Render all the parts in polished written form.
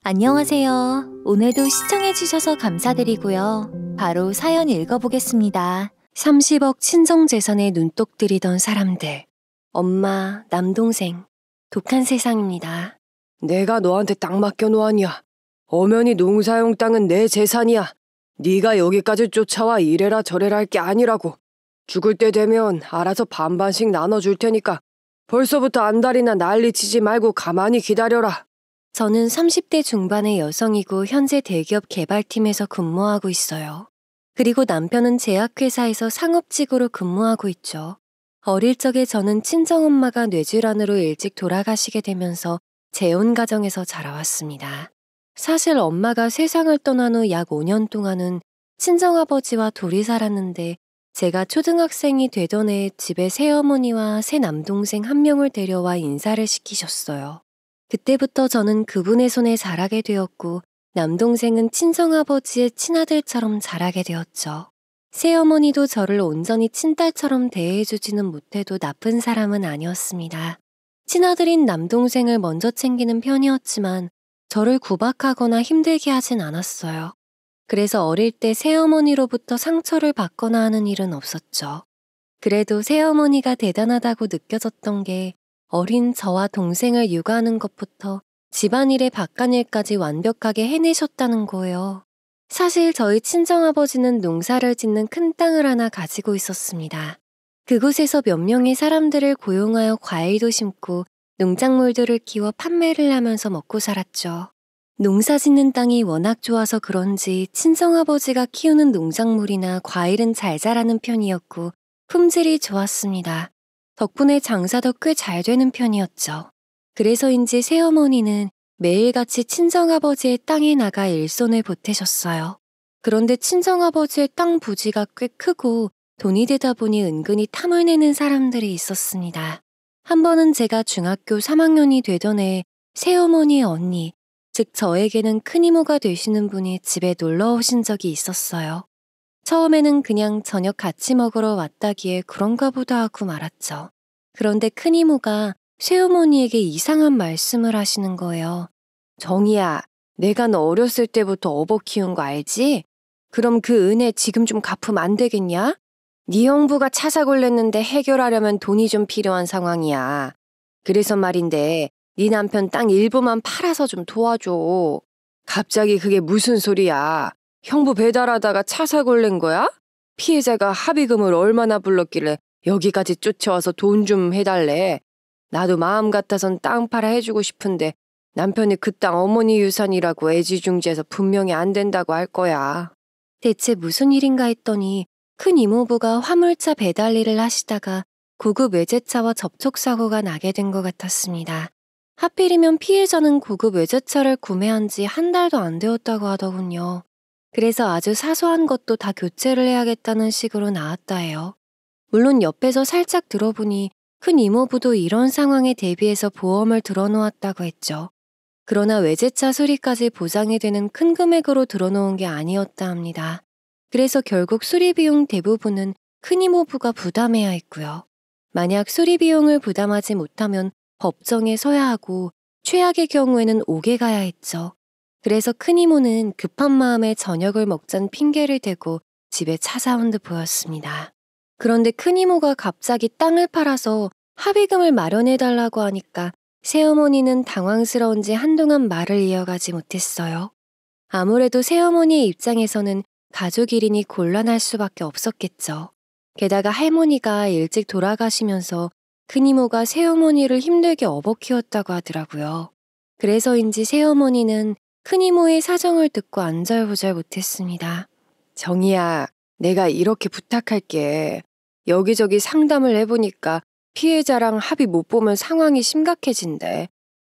안녕하세요. 오늘도 시청해주셔서 감사드리고요. 바로 사연 읽어보겠습니다. 30억 친정재산에 눈독 들이던 사람들. 엄마, 남동생. 독한 세상입니다. 내가 너한테 땅 맡겨놓았냐? 엄연히 농사용 땅은 내 재산이야. 네가 여기까지 쫓아와 이래라 저래라 할 게 아니라고. 죽을 때 되면 알아서 반반씩 나눠줄 테니까 벌써부터 안달이나 난리치지 말고 가만히 기다려라. 저는 30대 중반의 여성이고 현재 대기업 개발팀에서 근무하고 있어요. 그리고 남편은 제약회사에서 상업직으로 근무하고 있죠. 어릴 적에 저는 친정엄마가 뇌질환으로 일찍 돌아가시게 되면서 재혼 가정에서 자라왔습니다. 사실 엄마가 세상을 떠난 후 약 5년 동안은 친정아버지와 둘이 살았는데 제가 초등학생이 되던 해에 집에 새어머니와 새 남동생 한 명을 데려와 인사를 시키셨어요. 그때부터 저는 그분의 손에 자라게 되었고 남동생은 친정아버지의 친아들처럼 자라게 되었죠. 새어머니도 저를 온전히 친딸처럼 대해주지는 못해도 나쁜 사람은 아니었습니다. 친아들인 남동생을 먼저 챙기는 편이었지만 저를 구박하거나 힘들게 하진 않았어요. 그래서 어릴 때 새어머니로부터 상처를 받거나 하는 일은 없었죠. 그래도 새어머니가 대단하다고 느껴졌던 게 어린 저와 동생을 육아하는 것부터 집안일의 바깥일까지 완벽하게 해내셨다는 거예요. 사실 저희 친정아버지는 농사를 짓는 큰 땅을 하나 가지고 있었습니다. 그곳에서 몇 명의 사람들을 고용하여 과일도 심고 농작물들을 키워 판매를 하면서 먹고 살았죠. 농사 짓는 땅이 워낙 좋아서 그런지 친정아버지가 키우는 농작물이나 과일은 잘 자라는 편이었고 품질이 좋았습니다. 덕분에 장사도 꽤 잘 되는 편이었죠. 그래서인지 새어머니는 매일같이 친정아버지의 땅에 나가 일손을 보태셨어요. 그런데 친정아버지의 땅 부지가 꽤 크고 돈이 되다 보니 은근히 탐을 내는 사람들이 있었습니다. 한 번은 제가 중학교 3학년이 되던 해에 새어머니의 언니, 즉 저에게는 큰 이모가 되시는 분이 집에 놀러 오신 적이 있었어요. 처음에는 그냥 저녁 같이 먹으러 왔다기에 그런가 보다 하고 말았죠. 그런데 큰 이모가 새어머니에게 이상한 말씀을 하시는 거예요. 정희야, 내가 너 어렸을 때부터 업어 키운 거 알지? 그럼 그 은혜 지금 좀 갚으면 안 되겠냐? 네 형부가 차 사고를 냈는데 해결하려면 돈이 좀 필요한 상황이야. 그래서 말인데 네 남편 땅 일부만 팔아서 좀 도와줘. 갑자기 그게 무슨 소리야? 형부 배달하다가 차 사고를 낸 거야? 피해자가 합의금을 얼마나 불렀길래 여기까지 쫓아와서 돈 좀 해달래. 나도 마음 같아선 땅 팔아 해주고 싶은데 남편이 그 땅 어머니 유산이라고 애지중지해서 분명히 안 된다고 할 거야. 대체 무슨 일인가 했더니 큰 이모부가 화물차 배달 일을 하시다가 고급 외제차와 접촉사고가 나게 된 것 같았습니다. 하필이면 피해자는 고급 외제차를 구매한 지 한 달도 안 되었다고 하더군요. 그래서 아주 사소한 것도 다 교체를 해야겠다는 식으로 나왔다 해요. 물론 옆에서 살짝 들어보니 큰 이모부도 이런 상황에 대비해서 보험을 들어놓았다고 했죠. 그러나 외제차 수리까지 보장이 되는 큰 금액으로 들어놓은 게 아니었다 합니다. 그래서 결국 수리 비용 대부분은 큰 이모부가 부담해야 했고요. 만약 수리 비용을 부담하지 못하면 법정에 서야 하고 최악의 경우에는 옥에 가야 했죠. 그래서 큰 이모는 급한 마음에 저녁을 먹자는 핑계를 대고 집에 찾아온 듯 보였습니다. 그런데 큰 이모가 갑자기 땅을 팔아서 합의금을 마련해달라고 하니까 새어머니는 당황스러운지 한동안 말을 이어가지 못했어요. 아무래도 새어머니의 입장에서는 가족 일이니 곤란할 수밖에 없었겠죠. 게다가 할머니가 일찍 돌아가시면서 큰 이모가 새어머니를 힘들게 업어 키웠다고 하더라고요. 그래서인지 새어머니는 큰 이모의 사정을 듣고 안절부절 못했습니다. 정희야, 내가 이렇게 부탁할게. 여기저기 상담을 해보니까 피해자랑 합의 못 보면 상황이 심각해진대.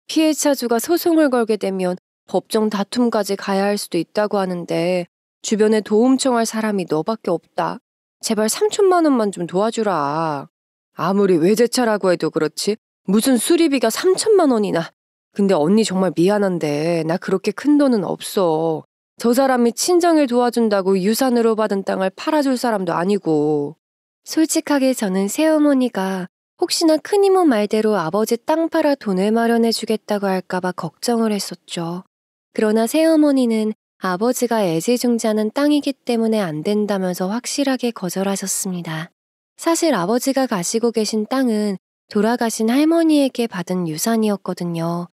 피해차주가 소송을 걸게 되면 법정 다툼까지 가야 할 수도 있다고 하는데 주변에 도움 청할 사람이 너밖에 없다. 제발 3천만 원만 좀 도와주라. 아무리 외제차라고 해도 그렇지 무슨 수리비가 3천만 원이나. 근데 언니 정말 미안한데 나 그렇게 큰 돈은 없어. 저 사람이 친정을 도와준다고 유산으로 받은 땅을 팔아줄 사람도 아니고. 솔직하게 저는 새어머니가 혹시나 큰 이모 말대로 아버지 땅 팔아 돈을 마련해 주겠다고 할까봐 걱정을 했었죠. 그러나 새어머니는 아버지가 애지중지하는 땅이기 때문에 안 된다면서 확실하게 거절하셨습니다. 사실 아버지가 가시고 계신 땅은 돌아가신 할머니에게 받은 유산이었거든요.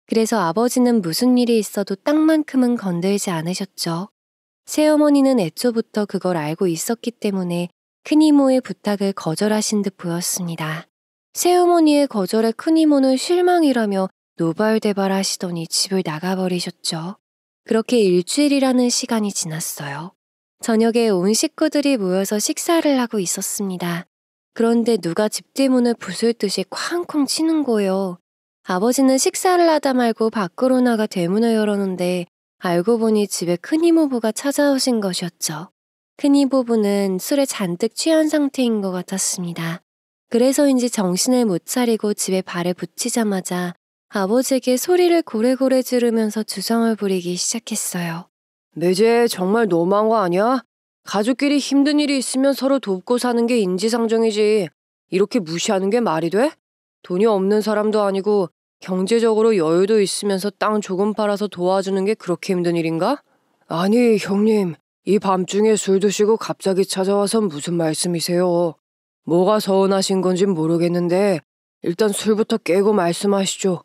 그래서 아버지는 무슨 일이 있어도 땅만큼은 건들지 않으셨죠. 새어머니는 애초부터 그걸 알고 있었기 때문에 큰이모의 부탁을 거절하신 듯 보였습니다. 새어머니의 거절에 큰이모는 실망이라며 노발대발하시더니 집을 나가버리셨죠. 그렇게 일주일이라는 시간이 지났어요. 저녁에 온 식구들이 모여서 식사를 하고 있었습니다. 그런데 누가 집 뒷문을 부술 듯이 쾅쾅 치는 거예요. 아버지는 식사를 하다 말고 밖으로 나가 대문을 열었는데 알고 보니 집에 큰이모부가 찾아오신 것이었죠. 큰이모부는 술에 잔뜩 취한 상태인 것 같았습니다. 그래서인지 정신을 못 차리고 집에 발을 붙이자마자 아버지에게 소리를 고래고래 지르면서 주성을 부리기 시작했어요. 매제 정말 너무한 거 아니야? 가족끼리 힘든 일이 있으면 서로 돕고 사는 게 인지상정이지. 이렇게 무시하는 게 말이 돼? 돈이 없는 사람도 아니고 경제적으로 여유도 있으면서 땅 조금 팔아서 도와주는 게 그렇게 힘든 일인가? 아니, 형님. 이 밤중에 술 드시고 갑자기 찾아와서 무슨 말씀이세요? 뭐가 서운하신 건진 모르겠는데 일단 술부터 깨고 말씀하시죠.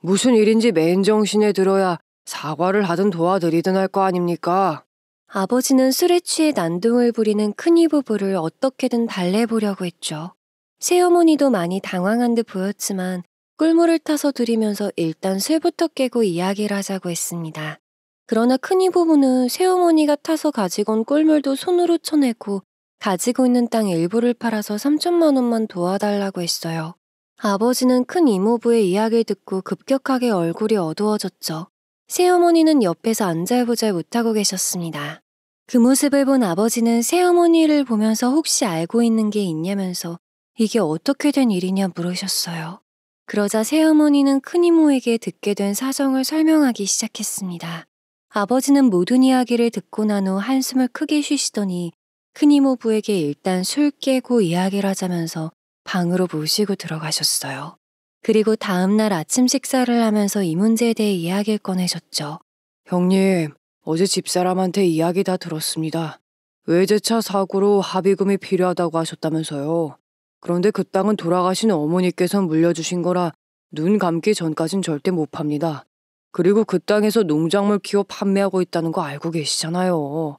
무슨 일인지 맨정신에 들어야 사과를 하든 도와드리든 할 거 아닙니까? 아버지는 술에 취해 난동을 부리는 큰이부부를 어떻게든 달래보려고 했죠. 새어머니도 많이 당황한 듯 보였지만 꿀물을 타서 드리면서 일단 술부터 깨고 이야기를 하자고 했습니다. 그러나 큰이부부는 새어머니가 타서 가지고 온 꿀물도 손으로 쳐내고 가지고 있는 땅 일부를 팔아서 3천만 원만 도와달라고 했어요. 아버지는 큰 이모부의 이야기를 듣고 급격하게 얼굴이 어두워졌죠. 새어머니는 옆에서 안절부절 못하고 계셨습니다. 그 모습을 본 아버지는 새어머니를 보면서 혹시 알고 있는 게 있냐면서 이게 어떻게 된 일이냐 물으셨어요. 그러자 새어머니는 큰이모에게 듣게 된 사정을 설명하기 시작했습니다. 아버지는 모든 이야기를 듣고 난 후 한숨을 크게 쉬시더니 큰이모부에게 일단 술 깨고 이야기를 하자면서 방으로 모시고 들어가셨어요. 그리고 다음날 아침 식사를 하면서 이 문제에 대해 이야기를 꺼내셨죠. 형님, 어제 집사람한테 이야기 다 들었습니다. 외제차 사고로 합의금이 필요하다고 하셨다면서요. 그런데 그 땅은 돌아가신 어머니께서 물려주신 거라 눈 감기 전까진 절대 못 팝니다. 그리고 그 땅에서 농작물 키워 판매하고 있다는 거 알고 계시잖아요.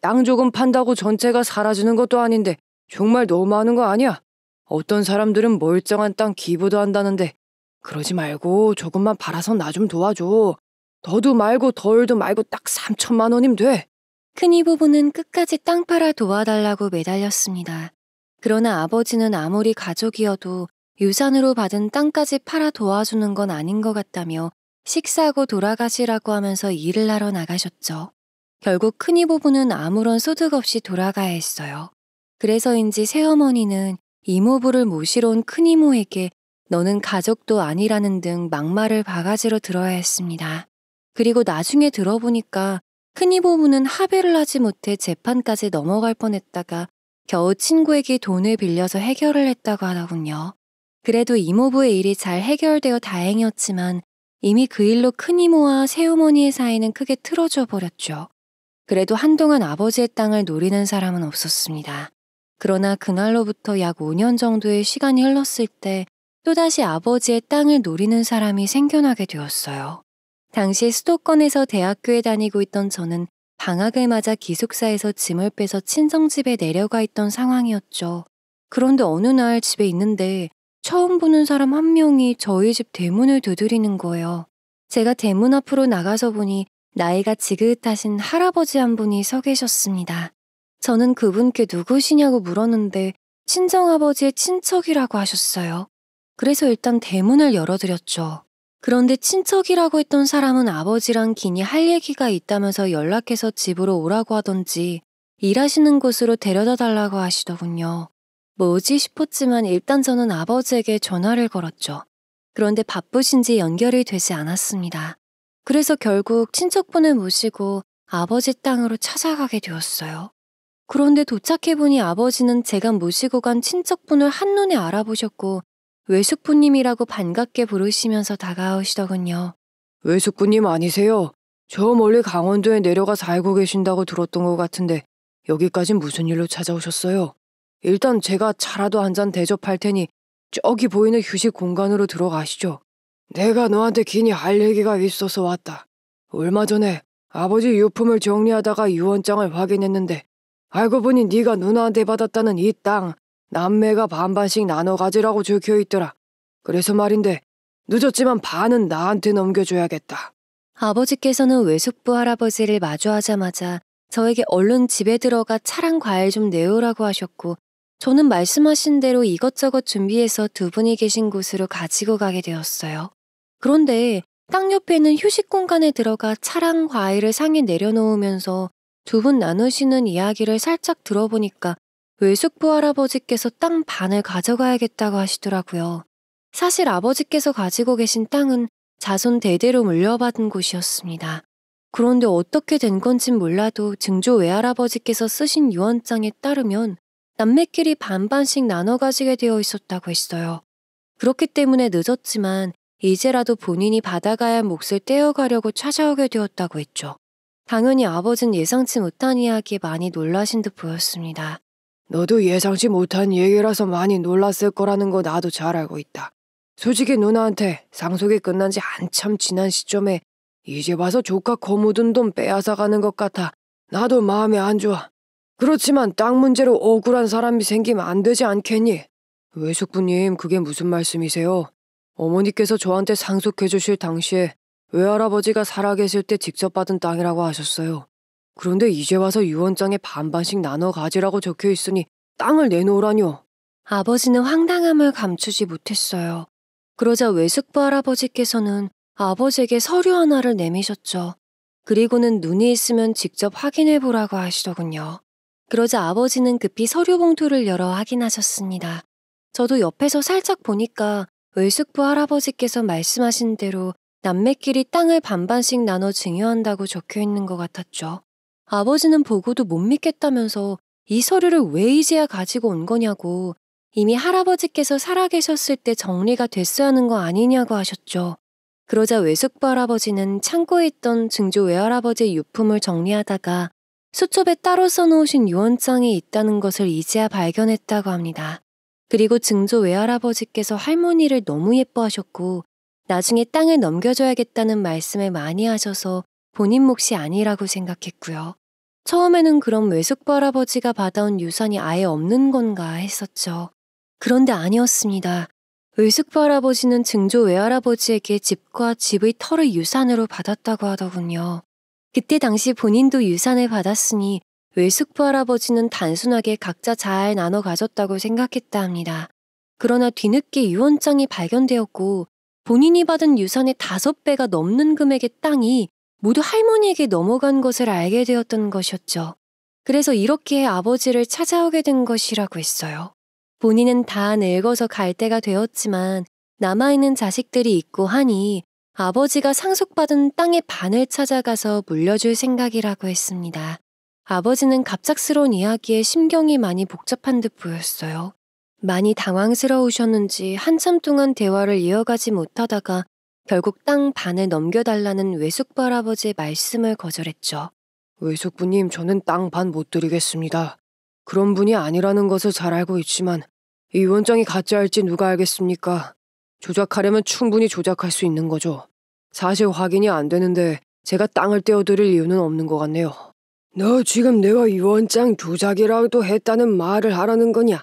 땅 조금 판다고 전체가 사라지는 것도 아닌데 정말 너무하는 거 아니야? 어떤 사람들은 멀쩡한 땅 기부도 한다는데 그러지 말고 조금만 팔아서 나 좀 도와줘. 더도 말고 덜도 말고 딱 3천만 원이면 돼. 큰이부부는 끝까지 땅 팔아 도와달라고 매달렸습니다. 그러나 아버지는 아무리 가족이어도 유산으로 받은 땅까지 팔아 도와주는 건 아닌 것 같다며 식사하고 돌아가시라고 하면서 일을 하러 나가셨죠. 결국 큰이부부는 아무런 소득 없이 돌아가야 했어요. 그래서인지 새어머니는 이모부를 모시러 온 큰이모에게 너는 가족도 아니라는 등 막말을 바가지로 들어야 했습니다. 그리고 나중에 들어보니까 큰이모부는 합의를 하지 못해 재판까지 넘어갈 뻔했다가 겨우 친구에게 돈을 빌려서 해결을 했다고 하더군요. 그래도 이모부의 일이 잘 해결되어 다행이었지만 이미 그 일로 큰이모와 새어머니의 사이는 크게 틀어져 버렸죠. 그래도 한동안 아버지의 땅을 노리는 사람은 없었습니다. 그러나 그날로부터 약 5년 정도의 시간이 흘렀을 때 또다시 아버지의 땅을 노리는 사람이 생겨나게 되었어요. 당시 수도권에서 대학교에 다니고 있던 저는 방학을 맞아 기숙사에서 짐을 빼서 친정집에 내려가 있던 상황이었죠. 그런데 어느 날 집에 있는데 처음 보는 사람 한 명이 저희 집 대문을 두드리는 거예요. 제가 대문 앞으로 나가서 보니 나이가 지긋하신 할아버지 한 분이 서 계셨습니다. 저는 그분께 누구시냐고 물었는데 친정아버지의 친척이라고 하셨어요. 그래서 일단 대문을 열어드렸죠. 그런데 친척이라고 했던 사람은 아버지랑 긴히 할 얘기가 있다면서 연락해서 집으로 오라고 하던지 일하시는 곳으로 데려다 달라고 하시더군요. 뭐지 싶었지만 일단 저는 아버지에게 전화를 걸었죠. 그런데 바쁘신지 연결이 되지 않았습니다. 그래서 결국 친척분을 모시고 아버지 땅으로 찾아가게 되었어요. 그런데 도착해보니 아버지는 제가 모시고 간 친척분을 한눈에 알아보셨고 외숙부님이라고 반갑게 부르시면서 다가오시더군요. 외숙부님 아니세요? 저 멀리 강원도에 내려가 살고 계신다고 들었던 것 같은데 여기까지 무슨 일로 찾아오셨어요? 일단 제가 차라도 한 잔 대접할 테니 저기 보이는 휴식 공간으로 들어가시죠. 내가 너한테 긴히 할 얘기가 있어서 왔다. 얼마 전에 아버지 유품을 정리하다가 유언장을 확인했는데 알고 보니 네가 누나한테 받았다는 이 땅 남매가 반반씩 나눠 가지라고 적혀 있더라. 그래서 말인데 늦었지만 반은 나한테 넘겨줘야겠다. 아버지께서는 외숙부 할아버지를 마주하자마자 저에게 얼른 집에 들어가 차랑 과일 좀 내오라고 하셨고, 저는 말씀하신 대로 이것저것 준비해서 두 분이 계신 곳으로 가지고 가게 되었어요. 그런데 땅 옆에 있는 휴식 공간에 들어가 차랑 과일을 상에 내려놓으면서 두 분 나누시는 이야기를 살짝 들어보니까 외숙부 할아버지께서 땅 반을 가져가야겠다고 하시더라고요. 사실 아버지께서 가지고 계신 땅은 자손 대대로 물려받은 곳이었습니다. 그런데 어떻게 된 건진 몰라도 증조 외할아버지께서 쓰신 유언장에 따르면 남매끼리 반반씩 나눠 가지게 되어 있었다고 했어요. 그렇기 때문에 늦었지만 이제라도 본인이 받아가야 할 몫을 떼어가려고 찾아오게 되었다고 했죠. 당연히 아버지는 예상치 못한 이야기에 많이 놀라신 듯 보였습니다. 너도 예상치 못한 얘기라서 많이 놀랐을 거라는 거 나도 잘 알고 있다. 솔직히 누나한테 상속이 끝난 지 한참 지난 시점에 이제 와서 조카 거 묻은 돈 빼앗아가는 것 같아 나도 마음이 안 좋아. 그렇지만 땅 문제로 억울한 사람이 생기면 안 되지 않겠니? 외숙부님, 그게 무슨 말씀이세요? 어머니께서 저한테 상속해 주실 당시에 외할아버지가 살아계실 때 직접 받은 땅이라고 하셨어요. 그런데 이제 와서 유언장에 반반씩 나눠 가지라고 적혀 있으니 땅을 내놓으라뇨. 아버지는 황당함을 감추지 못했어요. 그러자 외숙부 할아버지께서는 아버지에게 서류 하나를 내미셨죠. 그리고는 눈이 있으면 직접 확인해 보라고 하시더군요. 그러자 아버지는 급히 서류 봉투를 열어 확인하셨습니다. 저도 옆에서 살짝 보니까 외숙부 할아버지께서 말씀하신 대로 남매끼리 땅을 반반씩 나눠 증여한다고 적혀 있는 것 같았죠. 아버지는 보고도 못 믿겠다면서 이 서류를 왜 이제야 가지고 온 거냐고, 이미 할아버지께서 살아계셨을 때 정리가 됐어야 하는 거 아니냐고 하셨죠. 그러자 외숙부 할아버지는 창고에 있던 증조 외할아버지의 유품을 정리하다가 수첩에 따로 써놓으신 유언장이 있다는 것을 이제야 발견했다고 합니다. 그리고 증조 외할아버지께서 할머니를 너무 예뻐하셨고 나중에 땅을 넘겨줘야겠다는 말씀을 많이 하셔서 본인 몫이 아니라고 생각했고요. 처음에는 그럼 외숙부 할아버지가 받아온 유산이 아예 없는 건가 했었죠. 그런데 아니었습니다. 외숙부 할아버지는 증조 외할아버지에게 집과 집의 터를 유산으로 받았다고 하더군요. 그때 당시 본인도 유산을 받았으니 외숙부 할아버지는 단순하게 각자 잘 나눠 가졌다고 생각했다 합니다. 그러나 뒤늦게 유언장이 발견되었고 본인이 받은 유산의 5배가 넘는 금액의 땅이 모두 할머니에게 넘어간 것을 알게 되었던 것이었죠. 그래서 이렇게 아버지를 찾아오게 된 것이라고 했어요. 본인은 다 늙어서 갈 때가 되었지만 남아있는 자식들이 있고 하니 아버지가 상속받은 땅의 반을 찾아가서 물려줄 생각이라고 했습니다. 아버지는 갑작스러운 이야기에 심경이 많이 복잡한 듯 보였어요. 많이 당황스러우셨는지 한참 동안 대화를 이어가지 못하다가 결국 땅 반을 넘겨달라는 외숙부 할아버지의 말씀을 거절했죠. 외숙부님, 저는 땅 반 못 드리겠습니다. 그런 분이 아니라는 것을 잘 알고 있지만 이 유언장이 가짜일지 누가 알겠습니까? 조작하려면 충분히 조작할 수 있는 거죠. 사실 확인이 안 되는데 제가 땅을 떼어드릴 이유는 없는 것 같네요. 너 지금 내가 유언장 조작이라도 했다는 말을 하라는 거냐?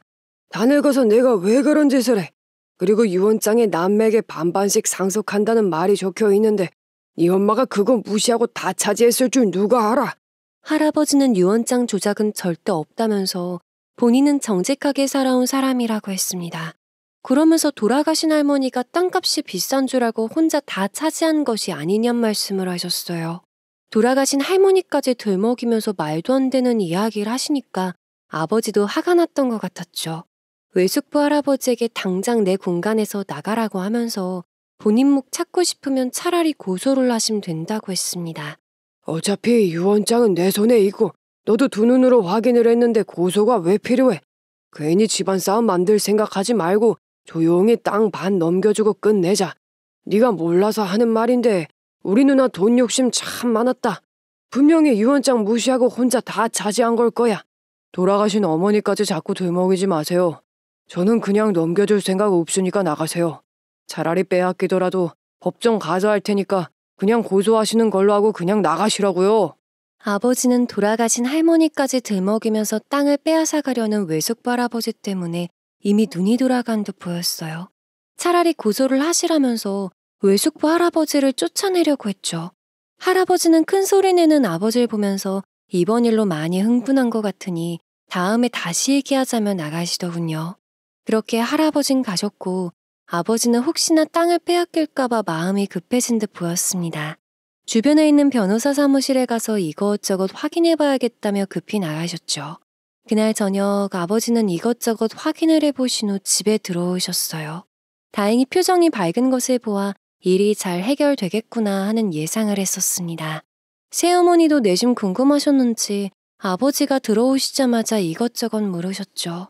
다 늙어서 내가 왜 그런 짓을 해? 그리고 유언장에 남매에게 반반씩 상속한다는 말이 적혀 있는데 네 엄마가 그거 무시하고 다 차지했을 줄 누가 알아? 할아버지는 유언장 조작은 절대 없다면서 본인은 정직하게 살아온 사람이라고 했습니다. 그러면서 돌아가신 할머니가 땅값이 비싼 줄 알고 혼자 다 차지한 것이 아니냔 말씀을 하셨어요. 돌아가신 할머니까지 들먹이면서 말도 안 되는 이야기를 하시니까 아버지도 화가 났던 것 같았죠. 외숙부 할아버지에게 당장 내 공간에서 나가라고 하면서 본인 목 찾고 싶으면 차라리 고소를 하시면 된다고 했습니다. 어차피 유언장은 내 손에 있고 너도 두 눈으로 확인을 했는데 고소가 왜 필요해? 괜히 집안 싸움 만들 생각하지 말고 조용히 땅 반 넘겨주고 끝내자. 네가 몰라서 하는 말인데 우리 누나 돈 욕심 참 많았다. 분명히 유언장 무시하고 혼자 다 차지한 걸 거야. 돌아가신 어머니까지 자꾸 들먹이지 마세요. 저는 그냥 넘겨줄 생각 없으니까 나가세요. 차라리 빼앗기더라도 법정 가서할 테니까 그냥 고소하시는 걸로 하고 그냥 나가시라고요. 아버지는 돌아가신 할머니까지 들먹이면서 땅을 빼앗아 가려는 외숙부 할아버지 때문에 이미 눈이 돌아간 듯 보였어요. 차라리 고소를 하시라면서 외숙부 할아버지를 쫓아내려고 했죠. 할아버지는 큰 소리 내는 아버지를 보면서 이번 일로 많이 흥분한 것 같으니 다음에 다시 얘기하자며 나가시더군요. 그렇게 할아버진 가셨고 아버지는 혹시나 땅을 빼앗길까봐 마음이 급해진 듯 보였습니다. 주변에 있는 변호사 사무실에 가서 이것저것 확인해봐야겠다며 급히 나가셨죠. 그날 저녁 아버지는 이것저것 확인을 해보신 후 집에 들어오셨어요. 다행히 표정이 밝은 것을 보아 일이 잘 해결되겠구나 하는 예상을 했었습니다. 새어머니도 내심 궁금하셨는지 아버지가 들어오시자마자 이것저것 물으셨죠.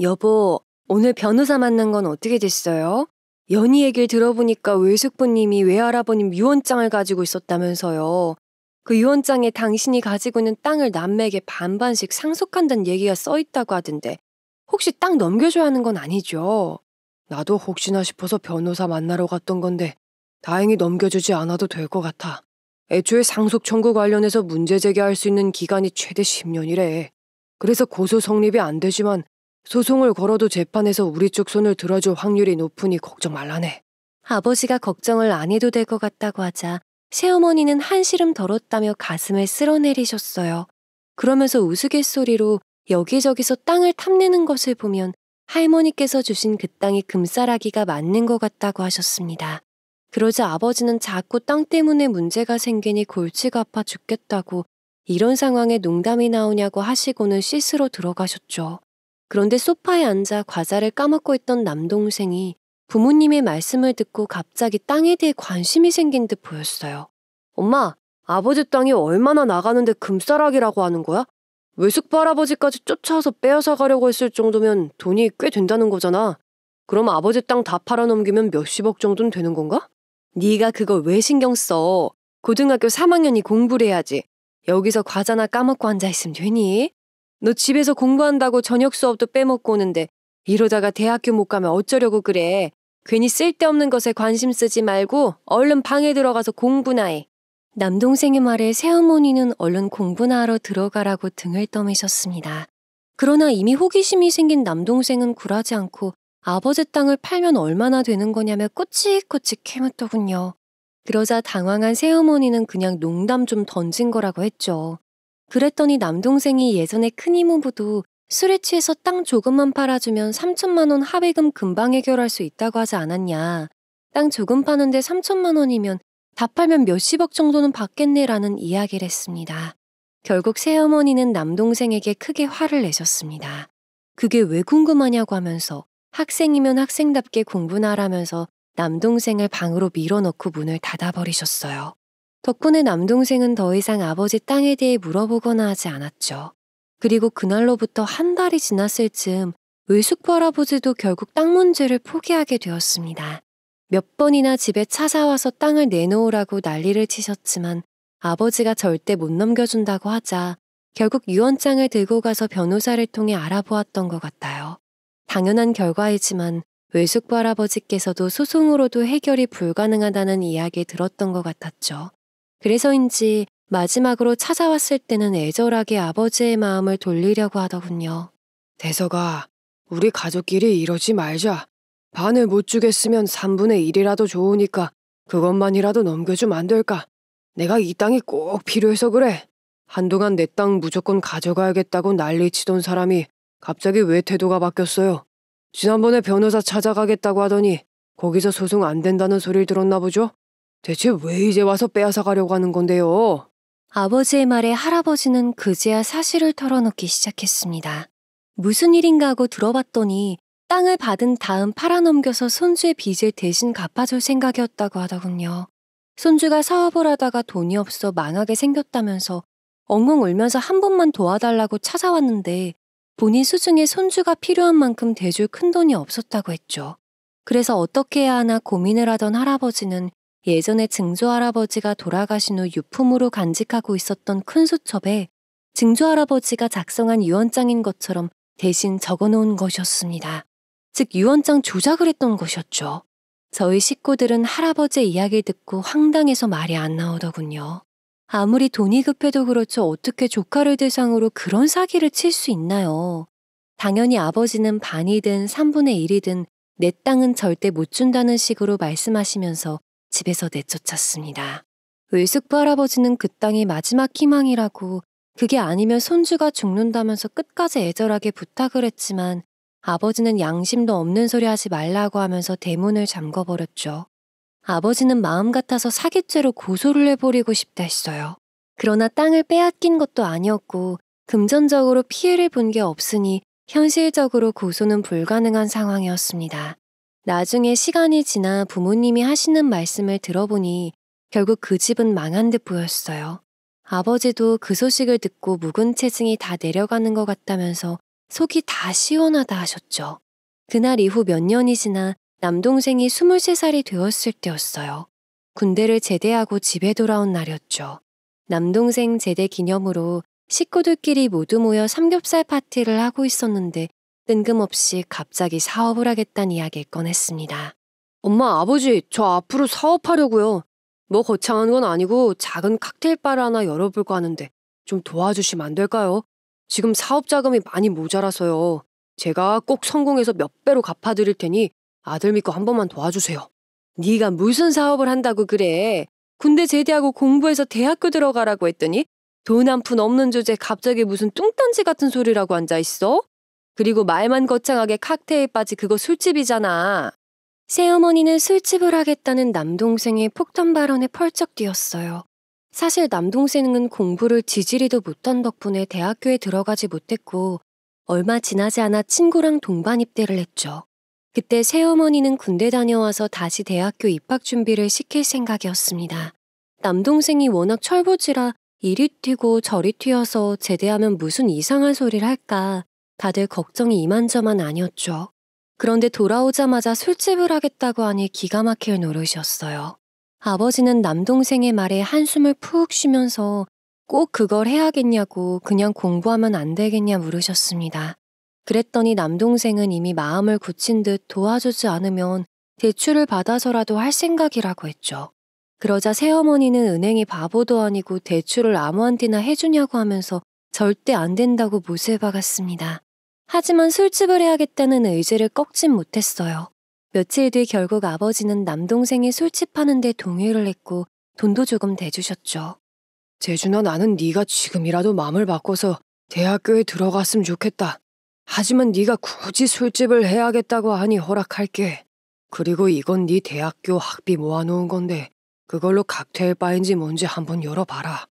여보, 오늘 변호사 만난 건 어떻게 됐어요? 연희 얘기를 들어보니까 외숙부님이 외할아버님 유언장을 가지고 있었다면서요. 그 유언장에 당신이 가지고 있는 땅을 남매에게 반반씩 상속한다는 얘기가 써있다고 하던데 혹시 땅 넘겨줘야 하는 건 아니죠? 나도 혹시나 싶어서 변호사 만나러 갔던 건데 다행히 넘겨주지 않아도 될 것 같아. 애초에 상속 청구 관련해서 문제 제기할 수 있는 기간이 최대 10년이래. 그래서 고소 성립이 안 되지만 소송을 걸어도 재판에서 우리 쪽 손을 들어줄 확률이 높으니 걱정 말라네. 아버지가 걱정을 안 해도 될 것 같다고 하자 새어머니는 한시름 덜었다며 가슴을 쓸어내리셨어요. 그러면서 우스갯소리로 여기저기서 땅을 탐내는 것을 보면 할머니께서 주신 그 땅이 금싸라기가 맞는 것 같다고 하셨습니다. 그러자 아버지는 자꾸 땅 때문에 문제가 생기니 골치가 아파 죽겠다고 이런 상황에 농담이 나오냐고 하시고는 씻으러 들어가셨죠. 그런데 소파에 앉아 과자를 까먹고 있던 남동생이 부모님의 말씀을 듣고 갑자기 땅에 대해 관심이 생긴 듯 보였어요. 엄마, 아버지 땅이 얼마나 나가는데 금싸라기라고 하는 거야? 외숙부 할아버지까지 쫓아와서 빼앗아 가려고 했을 정도면 돈이 꽤 된다는 거잖아. 그럼 아버지 땅 다 팔아넘기면 몇십억 정도는 되는 건가? 네가 그걸 왜 신경 써? 고등학교 3학년이 공부를 해야지. 여기서 과자나 까먹고 앉아있으면 되니? 너 집에서 공부한다고 저녁 수업도 빼먹고 오는데 이러다가 대학교 못 가면 어쩌려고 그래. 괜히 쓸데없는 것에 관심 쓰지 말고 얼른 방에 들어가서 공부나 해. 남동생의 말에 새어머니는 얼른 공부나 하러 들어가라고 등을 떠미셨습니다. 그러나 이미 호기심이 생긴 남동생은 굴하지 않고 아버지 땅을 팔면 얼마나 되는 거냐며 꼬치꼬치 캐묻더군요. 그러자 당황한 새어머니는 그냥 농담 좀 던진 거라고 했죠. 그랬더니 남동생이 예전에 큰 이모부도 술에 취해서 땅 조금만 팔아주면 3천만 원 합의금 금방 해결할 수 있다고 하지 않았냐. 땅 조금 파는데 3천만 원이면 다 팔면 몇십억 정도는 받겠네라는 이야기를 했습니다. 결국 새어머니는 남동생에게 크게 화를 내셨습니다. 그게 왜 궁금하냐고 하면서 학생이면 학생답게 공부나 하라면서 남동생을 방으로 밀어넣고 문을 닫아버리셨어요. 덕분에 남동생은 더 이상 아버지 땅에 대해 물어보거나 하지 않았죠. 그리고 그날로부터 한 달이 지났을 즈음 외숙부 할아버지도 결국 땅 문제를 포기하게 되었습니다. 몇 번이나 집에 찾아와서 땅을 내놓으라고 난리를 치셨지만 아버지가 절대 못 넘겨준다고 하자 결국 유언장을 들고 가서 변호사를 통해 알아보았던 것 같아요. 당연한 결과이지만 외숙부 할아버지께서도 소송으로도 해결이 불가능하다는 이야기 들었던 것 같았죠. 그래서인지 마지막으로 찾아왔을 때는 애절하게 아버지의 마음을 돌리려고 하더군요. 대서가, 우리 가족끼리 이러지 말자. 반을 못 주겠으면 3분의 1이라도 좋으니까 그것만이라도 넘겨주면 안 될까? 내가 이 땅이 꼭 필요해서 그래. 한동안 내 땅 무조건 가져가야겠다고 난리치던 사람이 갑자기 왜 태도가 바뀌었어요? 지난번에 변호사 찾아가겠다고 하더니 거기서 소송 안 된다는 소리를 들었나 보죠? 대체 왜 이제 와서 빼앗아 가려고 하는 건데요? 아버지의 말에 할아버지는 그제야 사실을 털어놓기 시작했습니다. 무슨 일인가 하고 들어봤더니 땅을 받은 다음 팔아넘겨서 손주의 빚을 대신 갚아줄 생각이었다고 하더군요. 손주가 사업을 하다가 돈이 없어 망하게 생겼다면서 엉엉 울면서 한 번만 도와달라고 찾아왔는데 본인 수중에 손주가 필요한 만큼 대줄 큰돈이 없었다고 했죠. 그래서 어떻게 해야 하나 고민을 하던 할아버지는 예전에 증조할아버지가 돌아가신 후 유품으로 간직하고 있었던 큰 수첩에 증조할아버지가 작성한 유언장인 것처럼 대신 적어놓은 것이었습니다. 즉 유언장 조작을 했던 것이었죠. 저희 식구들은 할아버지의 이야기를 듣고 황당해서 말이 안 나오더군요. 아무리 돈이 급해도 그렇죠. 어떻게 조카를 대상으로 그런 사기를 칠 수 있나요? 당연히 아버지는 반이든 3분의 1이든 내 땅은 절대 못 준다는 식으로 말씀하시면서 집에서 내쫓았습니다. 외숙부 할아버지는 그 땅이 마지막 희망이라고 그게 아니면 손주가 죽는다면서 끝까지 애절하게 부탁을 했지만 아버지는 양심도 없는 소리 하지 말라고 하면서 대문을 잠궈버렸죠. 아버지는 마음 같아서 사기죄로 고소를 해버리고 싶다 했어요. 그러나 땅을 빼앗긴 것도 아니었고 금전적으로 피해를 본 게 없으니 현실적으로 고소는 불가능한 상황이었습니다. 나중에 시간이 지나 부모님이 하시는 말씀을 들어보니 결국 그 집은 망한 듯 보였어요. 아버지도 그 소식을 듣고 묵은 체증이 다 내려가는 것 같다면서 속이 다 시원하다 하셨죠. 그날 이후 몇 년이 지나 남동생이 23살이 되었을 때였어요. 군대를 제대하고 집에 돌아온 날이었죠. 남동생 제대 기념으로 식구들끼리 모두 모여 삼겹살 파티를 하고 있었는데 뜬금없이 갑자기 사업을 하겠다는 이야기를 꺼냈습니다. 엄마, 아버지, 저 앞으로 사업하려고요. 뭐 거창한 건 아니고 작은 칵테일바를 하나 열어볼까 하는데 좀 도와주시면 안 될까요? 지금 사업 자금이 많이 모자라서요. 제가 꼭 성공해서 몇 배로 갚아드릴 테니 아들 믿고 한 번만 도와주세요. 네가 무슨 사업을 한다고 그래? 군대 제대하고 공부해서 대학교 들어가라고 했더니 돈 한 푼 없는 주제에 갑자기 무슨 뚱딴지 같은 소리라고 앉아있어? 그리고 말만 거창하게 칵테일 바지 그거 술집이잖아. 새어머니는 술집을 하겠다는 남동생의 폭탄 발언에 펄쩍 뛰었어요. 사실 남동생은 공부를 지지리도 못한 덕분에 대학교에 들어가지 못했고 얼마 지나지 않아 친구랑 동반 입대를 했죠. 그때 새어머니는 군대 다녀와서 다시 대학교 입학 준비를 시킬 생각이었습니다. 남동생이 워낙 철부지라 이리 튀고 저리 튀어서 제대하면 무슨 이상한 소리를 할까 다들 걱정이 이만저만 아니었죠. 그런데 돌아오자마자 술집을 하겠다고 하니 기가 막힐 노릇이었어요. 아버지는 남동생의 말에 한숨을 푹 쉬면서 꼭 그걸 해야겠냐고 그냥 공부하면 안 되겠냐 물으셨습니다. 그랬더니 남동생은 이미 마음을 굳힌 듯 도와주지 않으면 대출을 받아서라도 할 생각이라고 했죠. 그러자 새어머니는 은행이 바보도 아니고 대출을 아무한테나 해주냐고 하면서 절대 안 된다고 못을 박았습니다. 하지만 술집을 해야겠다는 의지를 꺾진 못했어요. 며칠 뒤 결국 아버지는 남동생이 술집 하는 데 동의를 했고 돈도 조금 대주셨죠. 재준아, 나는 네가 지금이라도 마음을 바꿔서 대학교에 들어갔으면 좋겠다. 하지만 네가 굳이 술집을 해야겠다고 하니 허락할게. 그리고 이건 네 대학교 학비 모아놓은 건데 그걸로 칵테일 바인지 뭔지 한번 열어봐라.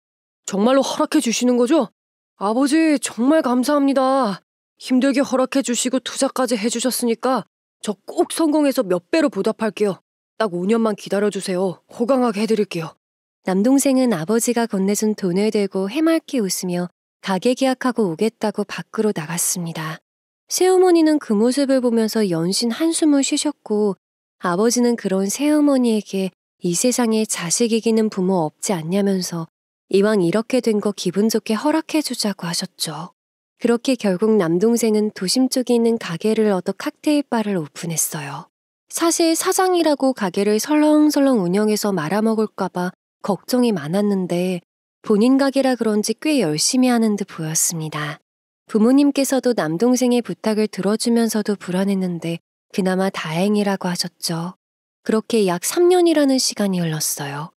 정말로 허락해 주시는 거죠? 아버지 정말 감사합니다. 힘들게 허락해 주시고 투자까지 해주셨으니까 저 꼭 성공해서 몇 배로 보답할게요. 딱 5년만 기다려주세요. 호강하게 해드릴게요. 남동생은 아버지가 건네준 돈을 들고 해맑게 웃으며 가게 계약하고 오겠다고 밖으로 나갔습니다. 새어머니는 그 모습을 보면서 연신 한숨을 쉬셨고 아버지는 그런 새어머니에게 이 세상에 자식 이기는 부모 없지 않냐면서 이왕 이렇게 된 거 기분 좋게 허락해주자고 하셨죠. 그렇게 결국 남동생은 도심 쪽에 있는 가게를 얻어 칵테일바를 오픈했어요. 사실 사장이라고 가게를 설렁설렁 운영해서 말아먹을까봐 걱정이 많았는데 본인 가게라 그런지 꽤 열심히 하는 듯 보였습니다. 부모님께서도 남동생의 부탁을 들어주면서도 불안했는데 그나마 다행이라고 하셨죠. 그렇게 약 3년이라는 시간이 흘렀어요.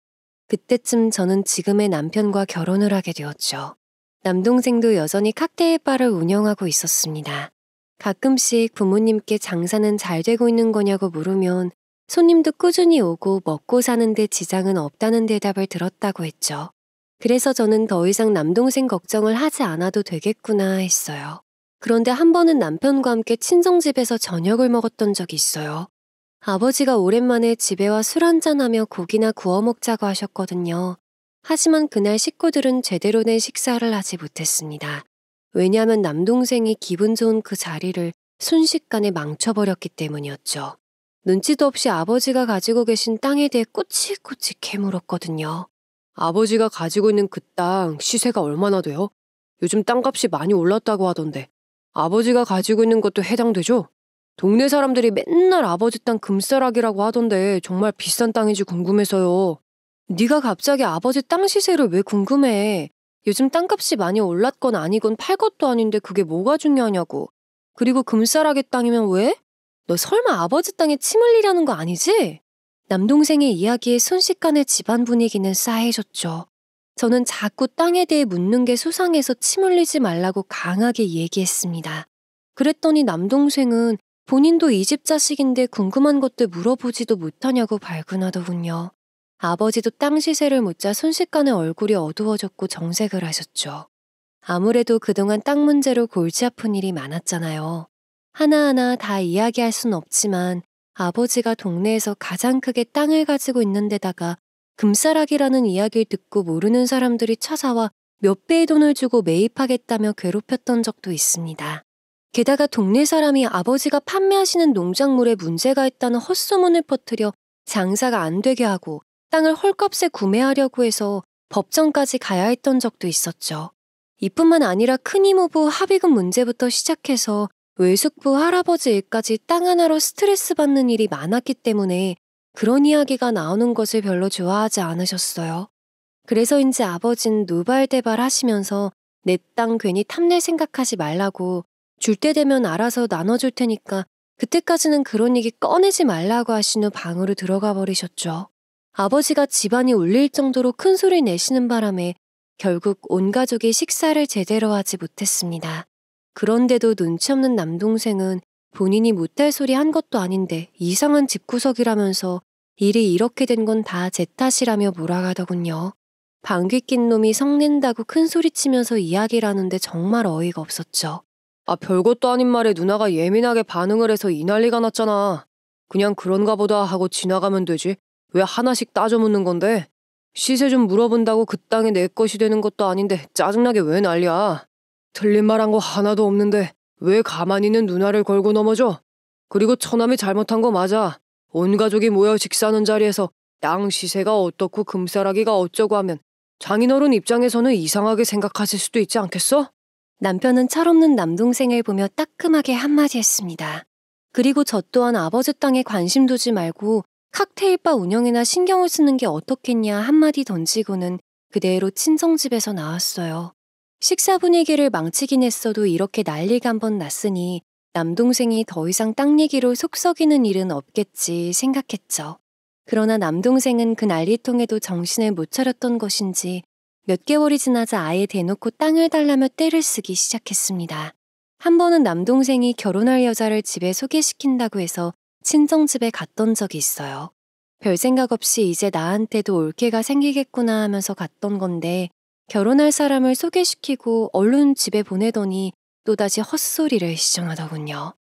그때쯤 저는 지금의 남편과 결혼을 하게 되었죠. 남동생도 여전히 칵테일바를 운영하고 있었습니다. 가끔씩 부모님께 장사는 잘 되고 있는 거냐고 물으면 손님도 꾸준히 오고 먹고 사는데 지장은 없다는 대답을 들었다고 했죠. 그래서 저는 더 이상 남동생 걱정을 하지 않아도 되겠구나 했어요. 그런데 한 번은 남편과 함께 친정집에서 저녁을 먹었던 적이 있어요. 아버지가 오랜만에 집에 와 술 한잔하며 고기나 구워 먹자고 하셨거든요. 하지만 그날 식구들은 제대로 된 식사를 하지 못했습니다. 왜냐하면 남동생이 기분 좋은 그 자리를 순식간에 망쳐버렸기 때문이었죠. 눈치도 없이 아버지가 가지고 계신 땅에 대해 꼬치꼬치 캐물었거든요. 아버지가 가지고 있는 그 땅 시세가 얼마나 돼요? 요즘 땅값이 많이 올랐다고 하던데. 아버지가 가지고 있는 것도 해당되죠? 동네 사람들이 맨날 아버지 땅 금싸라기라고 하던데 정말 비싼 땅인지 궁금해서요. 네가 갑자기 아버지 땅 시세를 왜 궁금해? 요즘 땅값이 많이 올랐건 아니건 팔 것도 아닌데 그게 뭐가 중요하냐고. 그리고 금싸라기 땅이면 왜? 너 설마 아버지 땅에 침 흘리려는 거 아니지? 남동생의 이야기에 순식간에 집안 분위기는 싸해졌죠. 저는 자꾸 땅에 대해 묻는 게 수상해서 침 흘리지 말라고 강하게 얘기했습니다. 그랬더니 남동생은 본인도 이 집 자식인데 궁금한 것들 물어보지도 못하냐고 발끈하더군요. 아버지도 땅 시세를 묻자 순식간에 얼굴이 어두워졌고 정색을 하셨죠. 아무래도 그동안 땅 문제로 골치 아픈 일이 많았잖아요. 하나하나 다 이야기할 순 없지만 아버지가 동네에서 가장 크게 땅을 가지고 있는 데다가 금싸라기라는 이야기를 듣고 모르는 사람들이 찾아와 몇 배의 돈을 주고 매입하겠다며 괴롭혔던 적도 있습니다. 게다가 동네 사람이 아버지가 판매하시는 농작물에 문제가 있다는 헛소문을 퍼뜨려 장사가 안 되게 하고 땅을 헐값에 구매하려고 해서 법정까지 가야 했던 적도 있었죠. 이뿐만 아니라 큰 이모부 합의금 문제부터 시작해서 외숙부 할아버지 일까지 땅 하나로 스트레스 받는 일이 많았기 때문에 그런 이야기가 나오는 것을 별로 좋아하지 않으셨어요. 그래서인지 아버진 노발대발 하시면서 내 땅 괜히 탐낼 생각하지 말라고 줄 때 되면 알아서 나눠줄 테니까 그때까지는 그런 얘기 꺼내지 말라고 하신 후 방으로 들어가 버리셨죠. 아버지가 집안이 울릴 정도로 큰 소리 내시는 바람에 결국 온 가족이 식사를 제대로 하지 못했습니다. 그런데도 눈치 없는 남동생은 본인이 못할 소리 한 것도 아닌데 이상한 집구석이라면서 일이 이렇게 된 건 다 제 탓이라며 몰아가더군요. 방귀 낀 놈이 성낸다고 큰 소리치면서 이야기를 하는데 정말 어이가 없었죠. 아, 별것도 아닌 말에 누나가 예민하게 반응을 해서 이 난리가 났잖아. 그냥 그런가 보다 하고 지나가면 되지. 왜 하나씩 따져 묻는 건데? 시세 좀 물어본다고 그 땅이 내 것이 되는 것도 아닌데 짜증나게 왜 난리야? 틀린 말 한 거 하나도 없는데 왜 가만히 있는 누나를 걸고 넘어져? 그리고 처남이 잘못한 거 맞아. 온 가족이 모여 식사하는 자리에서 땅 시세가 어떻고 금싸라기가 어쩌고 하면 장인어른 입장에서는 이상하게 생각하실 수도 있지 않겠어? 남편은 철없는 남동생을 보며 따끔하게 한마디 했습니다. 그리고 저 또한 아버지 땅에 관심 두지 말고 칵테일바 운영이나 신경을 쓰는 게 어떻겠냐 한마디 던지고는 그대로 친정집에서 나왔어요. 식사 분위기를 망치긴 했어도 이렇게 난리가 한번 났으니 남동생이 더 이상 땅 얘기로 속 썩이는 일은 없겠지 생각했죠. 그러나 남동생은 그 난리통에도 정신을 못 차렸던 것인지 몇 개월이 지나자 아예 대놓고 땅을 달라며 떼를 쓰기 시작했습니다. 한 번은 남동생이 결혼할 여자를 집에 소개시킨다고 해서 친정집에 갔던 적이 있어요. 별 생각 없이 이제 나한테도 올케가 생기겠구나 하면서 갔던 건데 결혼할 사람을 소개시키고 얼른 집에 보내더니 또다시 헛소리를 시전하더군요.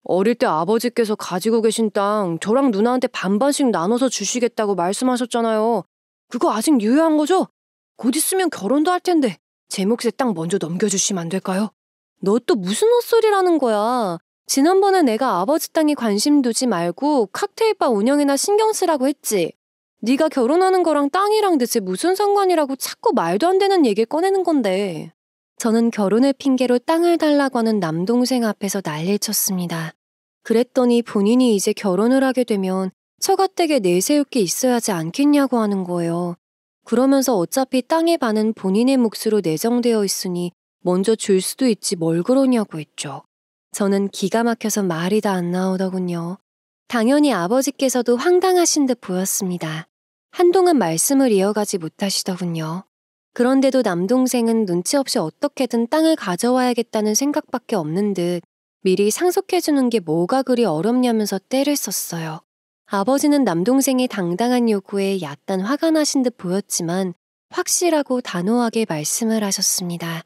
어릴 때 아버지께서 가지고 계신 땅 저랑 누나한테 반반씩 나눠서 주시겠다고 말씀하셨잖아요. 그거 아직 유효한 거죠? 곧 있으면 결혼도 할 텐데 제 몫의 땅 먼저 넘겨주시면 안 될까요? 너 또 무슨 헛소리라는 거야. 지난번에 내가 아버지 땅에 관심 두지 말고 칵테일바 운영이나 신경 쓰라고 했지. 네가 결혼하는 거랑 땅이랑 대체 무슨 상관이라고 자꾸 말도 안 되는 얘기를 꺼내는 건데. 저는 결혼을 핑계로 땅을 달라고 하는 남동생 앞에서 난리를 쳤습니다. 그랬더니 본인이 이제 결혼을 하게 되면 처가댁에 내세울 게 있어야지 않겠냐고 하는 거예요. 그러면서 어차피 땅의 반은 본인의 몫으로 내정되어 있으니 먼저 줄 수도 있지 뭘 그러냐고 했죠. 저는 기가 막혀서 말이 다 안 나오더군요. 당연히 아버지께서도 황당하신 듯 보였습니다. 한동안 말씀을 이어가지 못하시더군요. 그런데도 남동생은 눈치 없이 어떻게든 땅을 가져와야겠다는 생각밖에 없는 듯 미리 상속해주는 게 뭐가 그리 어렵냐면서 떼를 썼어요. 아버지는 남동생의 당당한 요구에 약간 화가 나신 듯 보였지만 확실하고 단호하게 말씀을 하셨습니다.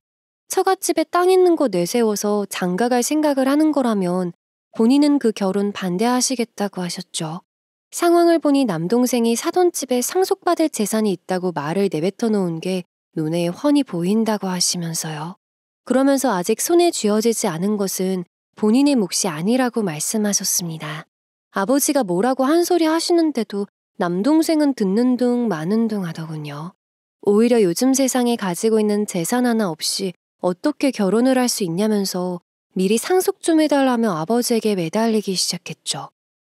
처갓집에 땅 있는 거 내세워서 장가갈 생각을 하는 거라면 본인은 그 결혼 반대하시겠다고 하셨죠. 상황을 보니 남동생이 사돈 집에 상속받을 재산이 있다고 말을 내뱉어 놓은 게 눈에 훤히 보인다고 하시면서요. 그러면서 아직 손에 쥐어지지 않은 것은 본인의 몫이 아니라고 말씀하셨습니다. 아버지가 뭐라고 한 소리 하시는데도 남동생은 듣는 둥 마는 둥 하더군요. 오히려 요즘 세상에 가지고 있는 재산 하나 없이 어떻게 결혼을 할 수 있냐면서 미리 상속 좀 해달라며 아버지에게 매달리기 시작했죠.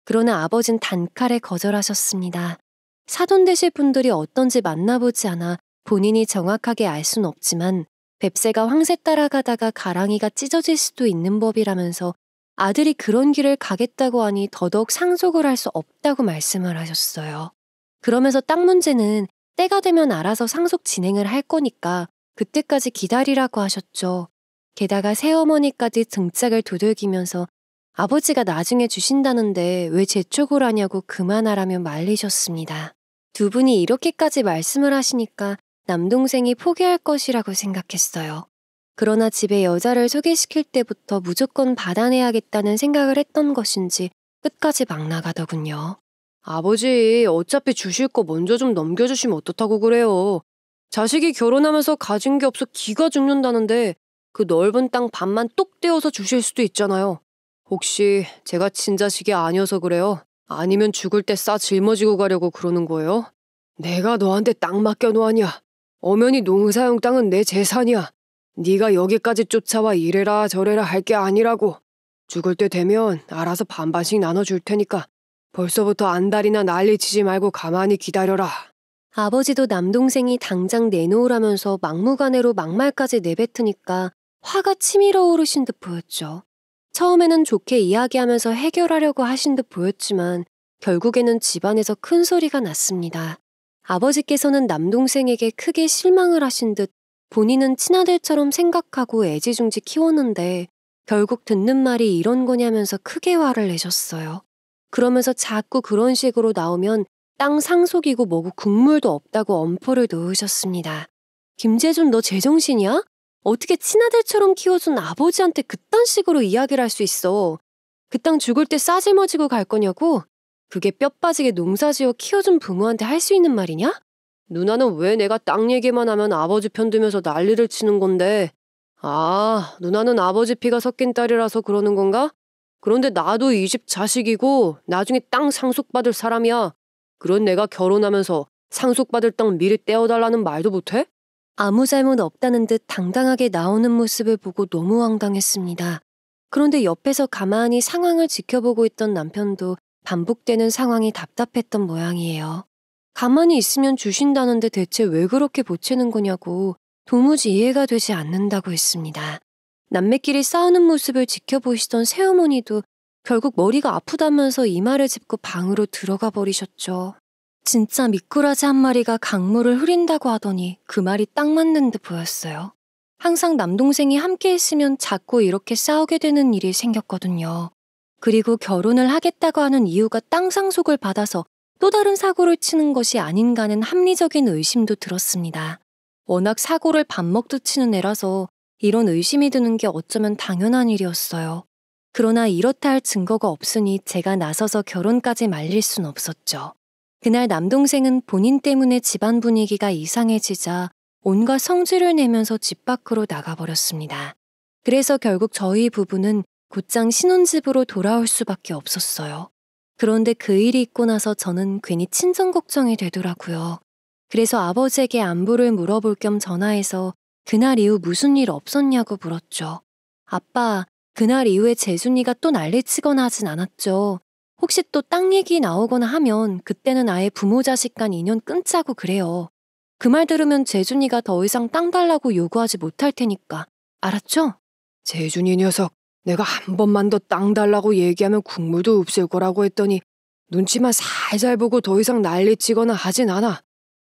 그러나 아버진 단칼에 거절하셨습니다. 사돈 되실 분들이 어떤지 만나보지 않아 본인이 정확하게 알 순 없지만 뱁새가 황새 따라가다가 가랑이가 찢어질 수도 있는 법이라면서 아들이 그런 길을 가겠다고 하니 더더욱 상속을 할 수 없다고 말씀을 하셨어요. 그러면서 땅 문제는 때가 되면 알아서 상속 진행을 할 거니까 그때까지 기다리라고 하셨죠. 게다가 새어머니까지 등짝을 두들기면서 아버지가 나중에 주신다는데 왜 재촉을 하냐고 그만하라며 말리셨습니다. 두 분이 이렇게까지 말씀을 하시니까 남동생이 포기할 것이라고 생각했어요. 그러나 집에 여자를 소개시킬 때부터 무조건 받아내야겠다는 생각을 했던 것인지 끝까지 막 나가더군요. 아버지, 어차피 주실 거 먼저 좀 넘겨주시면 어떻다고 그래요. 자식이 결혼하면서 가진 게 없어 기가 죽는다는데 그 넓은 땅 반만 똑 떼어서 주실 수도 있잖아요. 혹시 제가 친자식이 아니어서 그래요? 아니면 죽을 때 싸 짊어지고 가려고 그러는 거예요? 내가 너한테 땅 맡겨놓았냐? 엄연히 농사용 땅은 내 재산이야. 네가 여기까지 쫓아와 이래라 저래라 할 게 아니라고. 죽을 때 되면 알아서 반반씩 나눠줄 테니까 벌써부터 안달이나 난리치지 말고 가만히 기다려라. 아버지도 남동생이 당장 내놓으라면서 막무가내로 막말까지 내뱉으니까 화가 치밀어 오르신 듯 보였죠. 처음에는 좋게 이야기하면서 해결하려고 하신 듯 보였지만 결국에는 집안에서 큰 소리가 났습니다. 아버지께서는 남동생에게 크게 실망을 하신 듯 본인은 친아들처럼 생각하고 애지중지 키웠는데 결국 듣는 말이 이런 거냐면서 크게 화를 내셨어요. 그러면서 자꾸 그런 식으로 나오면 땅 상속이고 뭐고 국물도 없다고 엄포를 놓으셨습니다. 김재준, 너 제정신이야? 어떻게 친아들처럼 키워준 아버지한테 그딴 식으로 이야기를 할 수 있어? 그 땅 죽을 때 싸질머지고 갈 거냐고? 그게 뼈 빠지게 농사지어 키워준 부모한테 할 수 있는 말이냐? 누나는 왜 내가 땅 얘기만 하면 아버지 편 들면서 난리를 치는 건데? 아, 누나는 아버지 피가 섞인 딸이라서 그러는 건가? 그런데 나도 이 집 자식이고 나중에 땅 상속받을 사람이야. 그런 내가 결혼하면서 상속받을 땅 미리 떼어달라는 말도 못해? 아무 잘못 없다는 듯 당당하게 나오는 모습을 보고 너무 황당했습니다. 그런데 옆에서 가만히 상황을 지켜보고 있던 남편도 반복되는 상황이 답답했던 모양이에요. 가만히 있으면 주신다는데 대체 왜 그렇게 보채는 거냐고 도무지 이해가 되지 않는다고 했습니다. 남매끼리 싸우는 모습을 지켜보시던 새어머니도 결국 머리가 아프다면서 이마를 짚고 방으로 들어가 버리셨죠. 진짜 미꾸라지 한 마리가 강물을 흐린다고 하더니 그 말이 딱 맞는 듯 보였어요. 항상 남동생이 함께 있으면 자꾸 이렇게 싸우게 되는 일이 생겼거든요. 그리고 결혼을 하겠다고 하는 이유가 땅 상속을 받아서 또 다른 사고를 치는 것이 아닌가 하는 합리적인 의심도 들었습니다. 워낙 사고를 밥 먹듯 치는 애라서 이런 의심이 드는 게 어쩌면 당연한 일이었어요. 그러나 이렇다 할 증거가 없으니 제가 나서서 결혼까지 말릴 순 없었죠. 그날 남동생은 본인 때문에 집안 분위기가 이상해지자 온갖 성질을 내면서 집 밖으로 나가버렸습니다. 그래서 결국 저희 부부는 곧장 신혼집으로 돌아올 수밖에 없었어요. 그런데 그 일이 있고 나서 저는 괜히 친정 걱정이 되더라고요. 그래서 아버지에게 안부를 물어볼 겸 전화해서 그날 이후 무슨 일 없었냐고 물었죠. 아빠, 그날 이후에 재준이가 또 난리치거나 하진 않았죠. 혹시 또 땅 얘기 나오거나 하면 그때는 아예 부모 자식 간 인연 끊자고 그래요. 그 말 들으면 재준이가 더 이상 땅 달라고 요구하지 못할 테니까. 알았죠? 재준이 녀석, 내가 한 번만 더 땅 달라고 얘기하면 국물도 없을 거라고 했더니 눈치만 살살 보고 더 이상 난리치거나 하진 않아.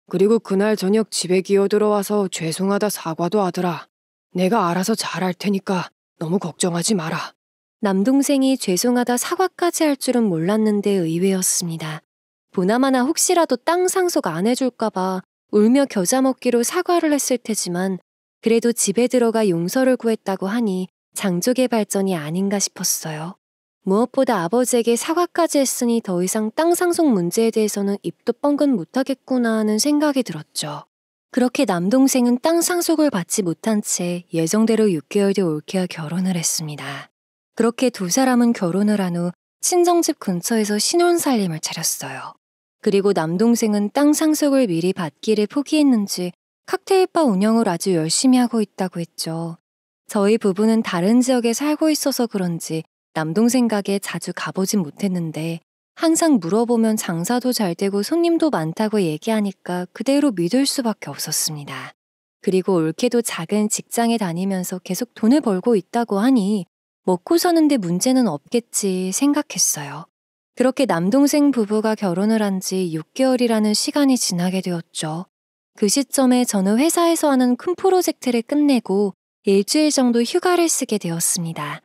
그리고 그날 저녁 집에 기어들어와서 죄송하다 사과도 하더라. 내가 알아서 잘할 테니까 너무 걱정하지 마라. 남동생이 죄송하다 사과까지 할 줄은 몰랐는데 의외였습니다. 보나마나 혹시라도 땅 상속 안 해줄까봐 울며 겨자 먹기로 사과를 했을 테지만 그래도 집에 들어가 용서를 구했다고 하니 장족의 발전이 아닌가 싶었어요. 무엇보다 아버지에게 사과까지 했으니 더 이상 땅 상속 문제에 대해서는 입도 뻥긋 못하겠구나 하는 생각이 들었죠. 그렇게 남동생은 땅 상속을 받지 못한 채 예정대로 6개월 뒤 올케와 결혼을 했습니다. 그렇게 두 사람은 결혼을 한 후 친정집 근처에서 신혼살림을 차렸어요. 그리고 남동생은 땅 상속을 미리 받기를 포기했는지 칵테일바 운영을 아주 열심히 하고 있다고 했죠. 저희 부부는 다른 지역에 살고 있어서 그런지 남동생 가게에 자주 가보진 못했는데 항상 물어보면 장사도 잘 되고 손님도 많다고 얘기하니까 그대로 믿을 수밖에 없었습니다. 그리고 올케도 작은 직장에 다니면서 계속 돈을 벌고 있다고 하니 먹고 사는데 문제는 없겠지 생각했어요. 그렇게 남동생 부부가 결혼을 한 지 6개월이라는 시간이 지나게 되었죠. 그 시점에 저는 회사에서 하는 큰 프로젝트를 끝내고 일주일 정도 휴가를 쓰게 되었습니다.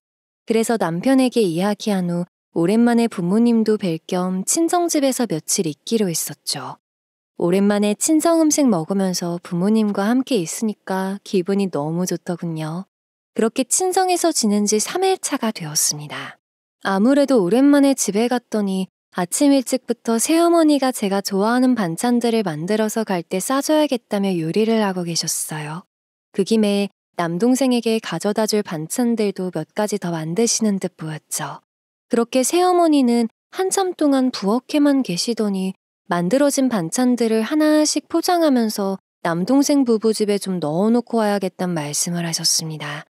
그래서 남편에게 이야기한 후 오랜만에 부모님도 뵐 겸 친정집에서 며칠 있기로 했었죠. 오랜만에 친정 음식 먹으면서 부모님과 함께 있으니까 기분이 너무 좋더군요. 그렇게 친정에서 지낸 지 3일차가 되었습니다. 아무래도 오랜만에 집에 갔더니 아침 일찍부터 새어머니가 제가 좋아하는 반찬들을 만들어서 갈 때 싸줘야겠다며 요리를 하고 계셨어요. 그 김에 남동생에게 가져다 줄 반찬들도 몇 가지 더 만드시는 듯 보였죠. 그렇게 새어머니는 한참 동안 부엌에만 계시더니 만들어진 반찬들을 하나씩 포장하면서 남동생 부부 집에 좀 넣어놓고 와야겠단 말씀을 하셨습니다.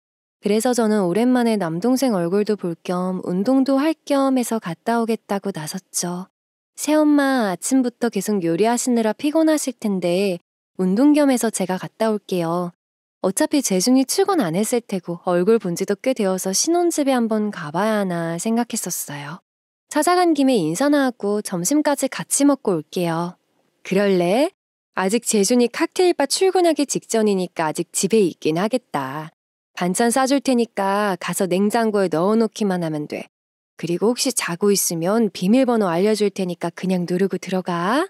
그래서 저는 오랜만에 남동생 얼굴도 볼 겸 운동도 할 겸 해서 갔다 오겠다고 나섰죠. 새엄마 아침부터 계속 요리하시느라 피곤하실 텐데 운동 겸 해서 제가 갔다 올게요. 어차피 재준이 출근 안 했을 테고 얼굴 본 지도 꽤 되어서 신혼집에 한번 가봐야 하나 생각했었어요. 찾아간 김에 인사나 하고 점심까지 같이 먹고 올게요. 그럴래? 아직 재준이 칵테일바 출근하기 직전이니까 아직 집에 있긴 하겠다. 반찬 싸줄 테니까 가서 냉장고에 넣어놓기만 하면 돼. 그리고 혹시 자고 있으면 비밀번호 알려줄 테니까 그냥 누르고 들어가.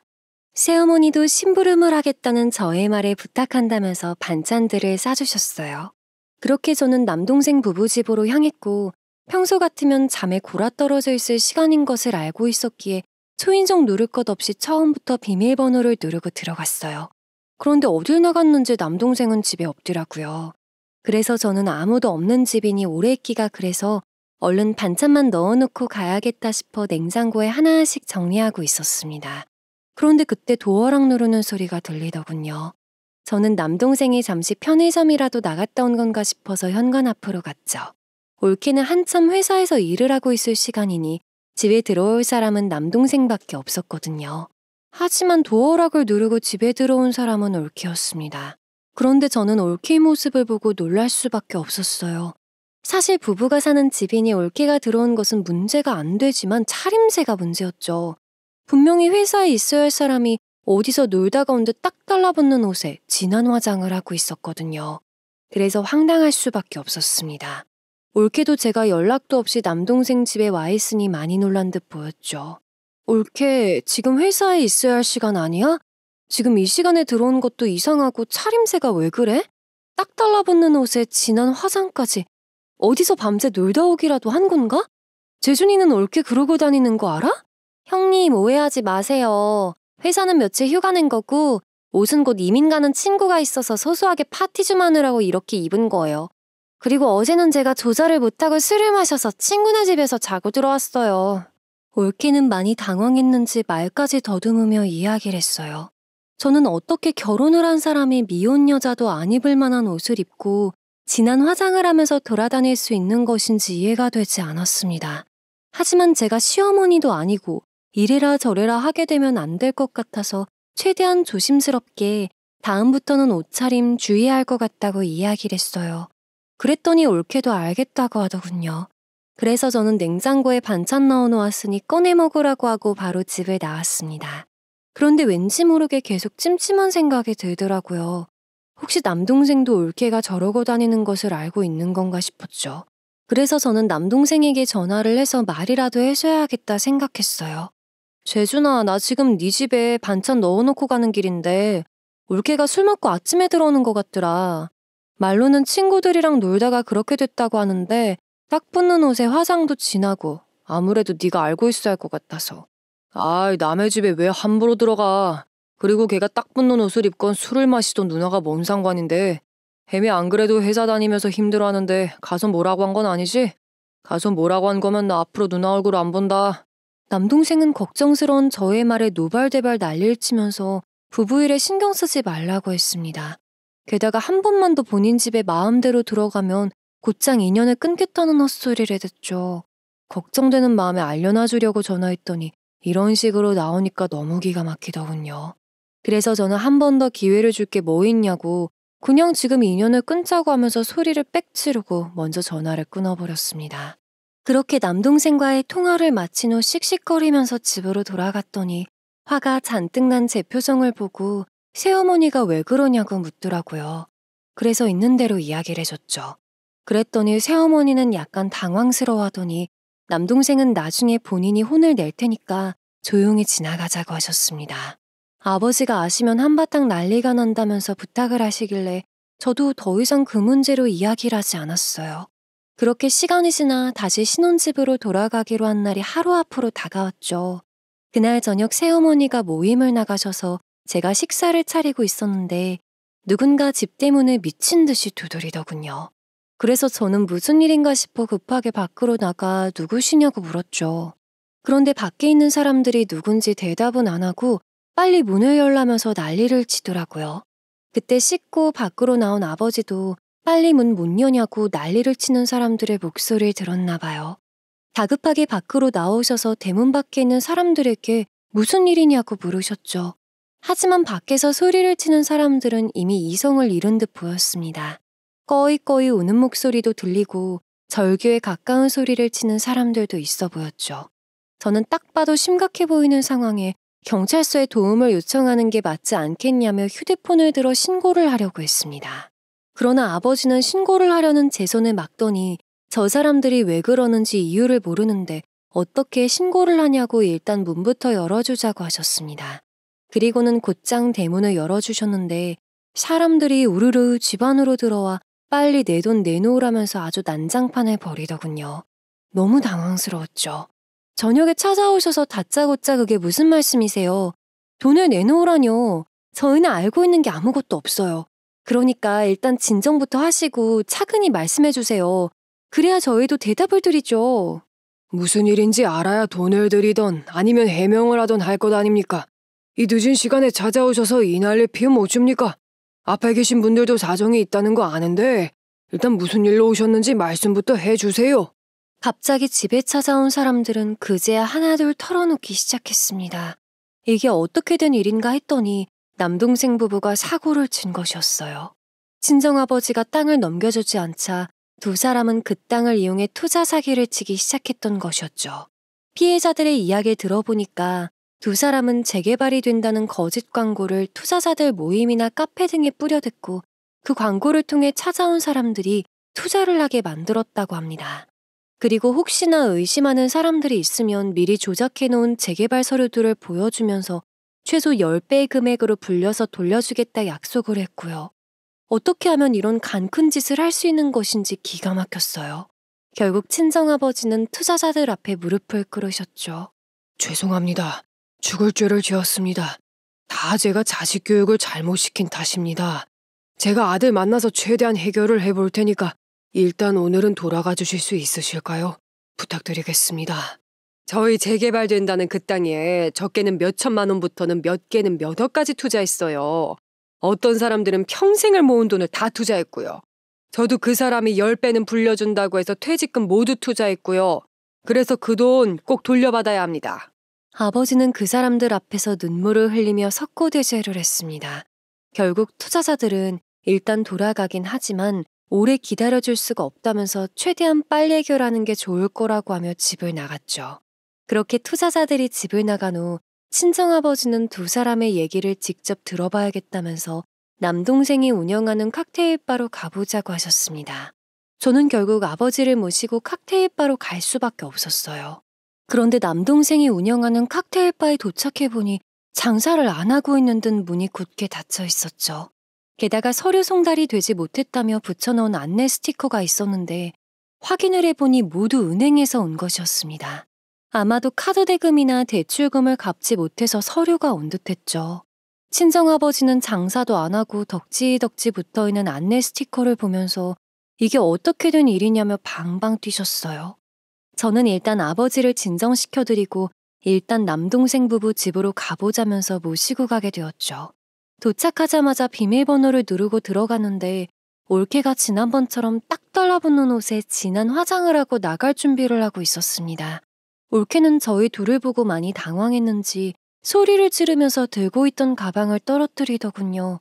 새어머니도 심부름을 하겠다는 저의 말에 부탁한다면서 반찬들을 싸주셨어요. 그렇게 저는 남동생 부부 집으로 향했고 평소 같으면 잠에 골아떨어져 있을 시간인 것을 알고 있었기에 초인종 누를 것 없이 처음부터 비밀번호를 누르고 들어갔어요. 그런데 어딜 나갔는지 남동생은 집에 없더라고요. 그래서 저는 아무도 없는 집이니 오래 있기가 그래서 얼른 반찬만 넣어놓고 가야겠다 싶어 냉장고에 하나씩 정리하고 있었습니다. 그런데 그때 도어락 누르는 소리가 들리더군요. 저는 남동생이 잠시 편의점이라도 나갔다 온 건가 싶어서 현관 앞으로 갔죠. 올케는 한참 회사에서 일을 하고 있을 시간이니 집에 들어올 사람은 남동생밖에 없었거든요. 하지만 도어락을 누르고 집에 들어온 사람은 올케였습니다. 그런데 저는 올케의 모습을 보고 놀랄 수밖에 없었어요. 사실 부부가 사는 집이니 올케가 들어온 것은 문제가 안 되지만 차림새가 문제였죠. 분명히 회사에 있어야 할 사람이 어디서 놀다가 온 듯 딱 달라붙는 옷에 진한 화장을 하고 있었거든요. 그래서 황당할 수밖에 없었습니다. 올케도 제가 연락도 없이 남동생 집에 와 있으니 많이 놀란 듯 보였죠. 올케, 지금 회사에 있어야 할 시간 아니야? 지금 이 시간에 들어온 것도 이상하고 차림새가 왜 그래? 딱 달라붙는 옷에 진한 화장까지. 어디서 밤새 놀다 오기라도 한 건가? 재준이는 올케 그러고 다니는 거 알아? 형님 오해하지 마세요. 회사는 며칠 휴가 낸 거고 옷은 곧 이민 가는 친구가 있어서 소소하게 파티 좀 하느라고 이렇게 입은 거예요. 그리고 어제는 제가 조절을 못하고 술을 마셔서 친구네 집에서 자고 들어왔어요. 올케는 많이 당황했는지 말까지 더듬으며 이야기를 했어요. 저는 어떻게 결혼을 한 사람이 미혼 여자도 안 입을 만한 옷을 입고 진한 화장을 하면서 돌아다닐 수 있는 것인지 이해가 되지 않았습니다. 하지만 제가 시어머니도 아니고 이래라 저래라 하게 되면 안 될 것 같아서 최대한 조심스럽게 다음부터는 옷차림 주의해야 할 것 같다고 이야기를 했어요. 그랬더니 올케도 알겠다고 하더군요. 그래서 저는 냉장고에 반찬 넣어놓았으니 꺼내 먹으라고 하고 바로 집을 나왔습니다. 그런데 왠지 모르게 계속 찜찜한 생각이 들더라고요. 혹시 남동생도 올케가 저러고 다니는 것을 알고 있는 건가 싶었죠. 그래서 저는 남동생에게 전화를 해서 말이라도 해줘야겠다 생각했어요. 재준아, 나 지금 네 집에 반찬 넣어놓고 가는 길인데 올케가 술 먹고 아침에 들어오는 것 같더라. 말로는 친구들이랑 놀다가 그렇게 됐다고 하는데 딱 붙는 옷에 화장도 진하고 아무래도 네가 알고 있어야 할 것 같아서. 아이, 남의 집에 왜 함부로 들어가. 그리고 걔가 딱 붙는 옷을 입건 술을 마시던 누나가 뭔 상관인데. 혜미 안 그래도 회사 다니면서 힘들어하는데 가서 뭐라고 한 건 아니지? 가서 뭐라고 한 거면 나 앞으로 누나 얼굴 안 본다. 남동생은 걱정스러운 저의 말에 노발대발 난리를 치면서 부부 일에 신경 쓰지 말라고 했습니다. 게다가 한 번만 더 본인 집에 마음대로 들어가면 곧장 인연을 끊겠다는 헛소리를 듣죠. 걱정되는 마음에 알려놔 주려고 전화했더니 이런 식으로 나오니까 너무 기가 막히더군요. 그래서 저는 한 번 더 기회를 줄 게 뭐 있냐고 그냥 지금 인연을 끊자고 하면서 소리를 빽 지르고 먼저 전화를 끊어버렸습니다. 그렇게 남동생과의 통화를 마친 후 씩씩거리면서 집으로 돌아갔더니 화가 잔뜩 난 제 표정을 보고 새어머니가 왜 그러냐고 묻더라고요. 그래서 있는 대로 이야기를 해줬죠. 그랬더니 새어머니는 약간 당황스러워하더니 남동생은 나중에 본인이 혼을 낼 테니까 조용히 지나가자고 하셨습니다. 아버지가 아시면 한바탕 난리가 난다면서 부탁을 하시길래 저도 더 이상 그 문제로 이야기를 하지 않았어요. 그렇게 시간이 지나 다시 신혼집으로 돌아가기로 한 날이 하루 앞으로 다가왔죠. 그날 저녁 새어머니가 모임을 나가셔서 제가 식사를 차리고 있었는데 누군가 집 대문을 미친 듯이 두드리더군요. 그래서 저는 무슨 일인가 싶어 급하게 밖으로 나가 누구시냐고 물었죠. 그런데 밖에 있는 사람들이 누군지 대답은 안 하고 빨리 문을 열라면서 난리를 치더라고요. 그때 씻고 밖으로 나온 아버지도 빨리 문 못 여냐고 난리를 치는 사람들의 목소리를 들었나 봐요. 다급하게 밖으로 나오셔서 대문 밖에 있는 사람들에게 무슨 일이냐고 물으셨죠. 하지만 밖에서 소리를 치는 사람들은 이미 이성을 잃은 듯 보였습니다. 꺼이꺼이 우는 목소리도 들리고 절규에 가까운 소리를 치는 사람들도 있어 보였죠. 저는 딱 봐도 심각해 보이는 상황에 경찰서에 도움을 요청하는 게 맞지 않겠냐며 휴대폰을 들어 신고를 하려고 했습니다. 그러나 아버지는 신고를 하려는 제 손을 막더니 저 사람들이 왜 그러는지 이유를 모르는데 어떻게 신고를 하냐고 일단 문부터 열어주자고 하셨습니다. 그리고는 곧장 대문을 열어주셨는데 사람들이 우르르 집 안으로 들어와 빨리 내 돈 내놓으라면서 아주 난장판을 벌이더군요. 너무 당황스러웠죠. 저녁에 찾아오셔서 다짜고짜 그게 무슨 말씀이세요? 돈을 내놓으라뇨. 저희는 알고 있는 게 아무것도 없어요. 그러니까 일단 진정부터 하시고 차근히 말씀해 주세요. 그래야 저희도 대답을 드리죠. 무슨 일인지 알아야 돈을 드리던 아니면 해명을 하던 할 것 아닙니까? 이 늦은 시간에 찾아오셔서 이 난리 피우면 어줍니까? 앞에 계신 분들도 사정이 있다는 거 아는데 일단 무슨 일로 오셨는지 말씀부터 해주세요. 갑자기 집에 찾아온 사람들은 그제야 하나둘 털어놓기 시작했습니다. 이게 어떻게 된 일인가 했더니 남동생 부부가 사고를 친 것이었어요. 친정아버지가 땅을 넘겨주지 않자 두 사람은 그 땅을 이용해 투자 사기를 치기 시작했던 것이었죠. 피해자들의 이야기를 들어보니까 두 사람은 재개발이 된다는 거짓 광고를 투자자들 모임이나 카페 등에 뿌려댔고 그 광고를 통해 찾아온 사람들이 투자를 하게 만들었다고 합니다. 그리고 혹시나 의심하는 사람들이 있으면 미리 조작해놓은 재개발 서류들을 보여주면서 최소 10배의 금액으로 불려서 돌려주겠다 약속을 했고요. 어떻게 하면 이런 간 큰 짓을 할 수 있는 것인지 기가 막혔어요. 결국 친정아버지는 투자자들 앞에 무릎을 꿇으셨죠. 죄송합니다. 죽을 죄를 지었습니다. 다 제가 자식 교육을 잘못 시킨 탓입니다. 제가 아들 만나서 최대한 해결을 해볼 테니까 일단 오늘은 돌아가 주실 수 있으실까요? 부탁드리겠습니다. 저희 재개발된다는 그 땅에 적게는 몇 천만 원부터는 몇 개는 몇 억까지 투자했어요. 어떤 사람들은 평생을 모은 돈을 다 투자했고요. 저도 그 사람이 10배는 불려준다고 해서 퇴직금 모두 투자했고요. 그래서 그 돈 꼭 돌려받아야 합니다. 아버지는 그 사람들 앞에서 눈물을 흘리며 석고대죄를 했습니다. 결국 투자자들은 일단 돌아가긴 하지만 오래 기다려줄 수가 없다면서 최대한 빨리 해결하는 게 좋을 거라고 하며 집을 나갔죠. 그렇게 투자자들이 집을 나간 후 친정아버지는 두 사람의 얘기를 직접 들어봐야겠다면서 남동생이 운영하는 칵테일바로 가보자고 하셨습니다. 저는 결국 아버지를 모시고 칵테일바로 갈 수밖에 없었어요. 그런데 남동생이 운영하는 칵테일바에 도착해보니 장사를 안 하고 있는 듯 문이 굳게 닫혀 있었죠. 게다가 서류 송달이 되지 못했다며 붙여놓은 안내 스티커가 있었는데 확인을 해보니 모두 은행에서 온 것이었습니다. 아마도 카드 대금이나 대출금을 갚지 못해서 서류가 온 듯했죠. 친정아버지는 장사도 안 하고 덕지덕지 붙어있는 안내 스티커를 보면서 이게 어떻게 된 일이냐며 방방 뛰셨어요. 저는 일단 아버지를 진정시켜드리고 일단 남동생 부부 집으로 가보자면서 모시고 가게 되었죠. 도착하자마자 비밀번호를 누르고 들어가는데 올케가 지난번처럼 딱 달라붙는 옷에 진한 화장을 하고 나갈 준비를 하고 있었습니다. 올케는 저희 둘을 보고 많이 당황했는지 소리를 지르면서 들고 있던 가방을 떨어뜨리더군요.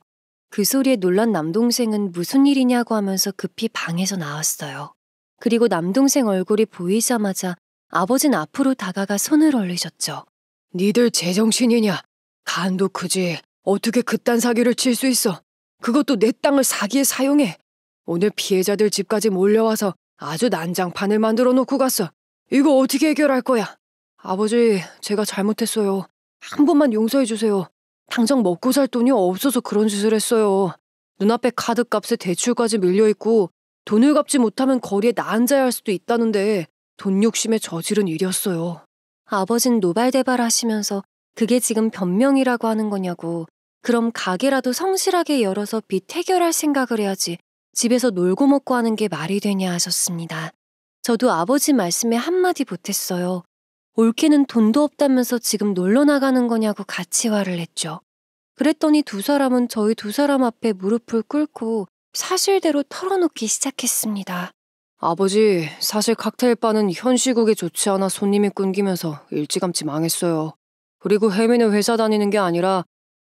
그 소리에 놀란 남동생은 무슨 일이냐고 하면서 급히 방에서 나왔어요. 그리고 남동생 얼굴이 보이자마자 아버지는 앞으로 다가가 손을 올리셨죠. 니들 제정신이냐? 간도 크지. 어떻게 그딴 사기를 칠 수 있어? 그것도 내 땅을 사기에 사용해. 오늘 피해자들 집까지 몰려와서 아주 난장판을 만들어 놓고 갔어. 이거 어떻게 해결할 거야? 아버지, 제가 잘못했어요. 한 번만 용서해 주세요. 당장 먹고 살 돈이 없어서 그런 짓을 했어요. 눈앞에 카드값에 대출까지 밀려있고 돈을 갚지 못하면 거리에 나앉아야 할 수도 있다는데 돈 욕심에 저지른 일이었어요. 아버진 노발대발 하시면서 그게 지금 변명이라고 하는 거냐고. 그럼 가게라도 성실하게 열어서 빚 해결할 생각을 해야지 집에서 놀고 먹고 하는 게 말이 되냐 하셨습니다. 저도 아버지 말씀에 한마디 보탰어요. 올케는 돈도 없다면서 지금 놀러 나가는 거냐고 같이 화를 냈죠. 그랬더니 두 사람은 저희 두 사람 앞에 무릎을 꿇고 사실대로 털어놓기 시작했습니다. 아버지, 사실 칵테일바는 현 시국에 좋지 않아 손님이 끊기면서 일찌감치 망했어요. 그리고 혜미는 회사 다니는 게 아니라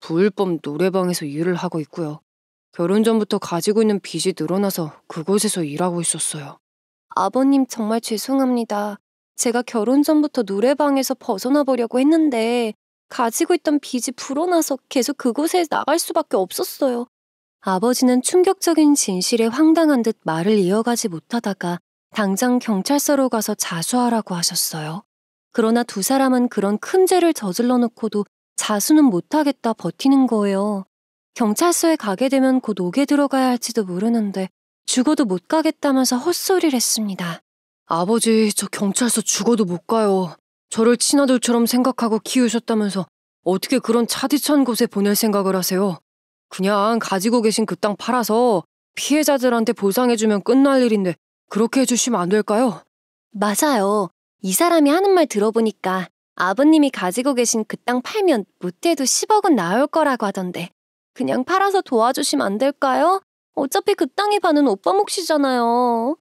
불법 노래방에서 일을 하고 있고요. 결혼 전부터 가지고 있는 빚이 늘어나서 그곳에서 일하고 있었어요. 아버님 정말 죄송합니다. 제가 결혼 전부터 노래방에서 벗어나 보려고 했는데 가지고 있던 빚이 불어나서 계속 그곳에 나갈 수밖에 없었어요. 아버지는 충격적인 진실에 황당한 듯 말을 이어가지 못하다가 당장 경찰서로 가서 자수하라고 하셨어요. 그러나 두 사람은 그런 큰 죄를 저질러 놓고도 자수는 못하겠다 버티는 거예요. 경찰서에 가게 되면 곧 옥에 들어가야 할지도 모르는데 죽어도 못 가겠다면서 헛소리를 했습니다. 아버지, 저 경찰서 죽어도 못 가요. 저를 친아들처럼 생각하고 키우셨다면서 어떻게 그런 차디찬 곳에 보낼 생각을 하세요? 그냥 가지고 계신 그 땅 팔아서 피해자들한테 보상해주면 끝날 일인데 그렇게 해주시면 안 될까요? 맞아요. 이 사람이 하는 말 들어보니까 아버님이 가지고 계신 그 땅 팔면 못해도 10억은 나올 거라고 하던데 그냥 팔아서 도와주시면 안 될까요? 어차피 그 땅의 반은 오빠 몫이잖아요.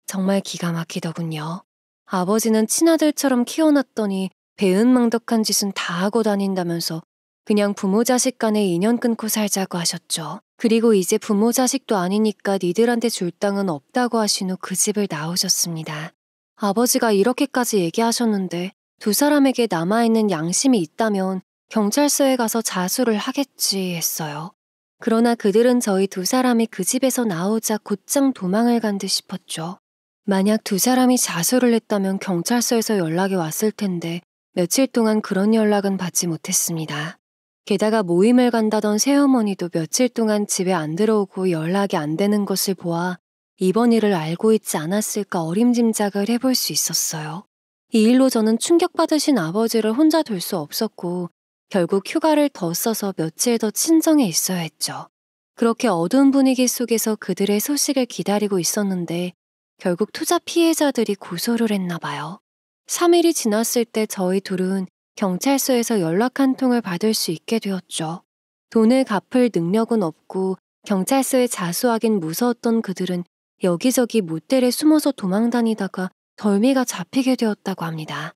정말 기가 막히더군요. 아버지는 친아들처럼 키워놨더니 배은망덕한 짓은 다 하고 다닌다면서 그냥 부모 자식 간의 인연 끊고 살자고 하셨죠. 그리고 이제 부모 자식도 아니니까 니들한테 줄 땅은 없다고 하신 후 그 집을 나오셨습니다. 아버지가 이렇게까지 얘기하셨는데 두 사람에게 남아있는 양심이 있다면 경찰서에 가서 자수를 하겠지 했어요. 그러나 그들은 저희 두 사람이 그 집에서 나오자 곧장 도망을 간 듯 싶었죠. 만약 두 사람이 자수를 했다면 경찰서에서 연락이 왔을 텐데 며칠 동안 그런 연락은 받지 못했습니다. 게다가 모임을 간다던 새어머니도 며칠 동안 집에 안 들어오고 연락이 안 되는 것을 보아 이번 일을 알고 있지 않았을까 어림짐작을 해볼 수 있었어요. 이 일로 저는 충격받으신 아버지를 혼자 둘 수 없었고 결국 휴가를 더 써서 며칠 더 친정에 있어야 했죠. 그렇게 어두운 분위기 속에서 그들의 소식을 기다리고 있었는데 결국 투자 피해자들이 고소를 했나 봐요. 3일이 지났을 때 저희 둘은 경찰서에서 연락 한 통을 받을 수 있게 되었죠. 돈을 갚을 능력은 없고 경찰서에 자수하긴 무서웠던 그들은 여기저기 모텔에 숨어서 도망다니다가 덜미가 잡히게 되었다고 합니다.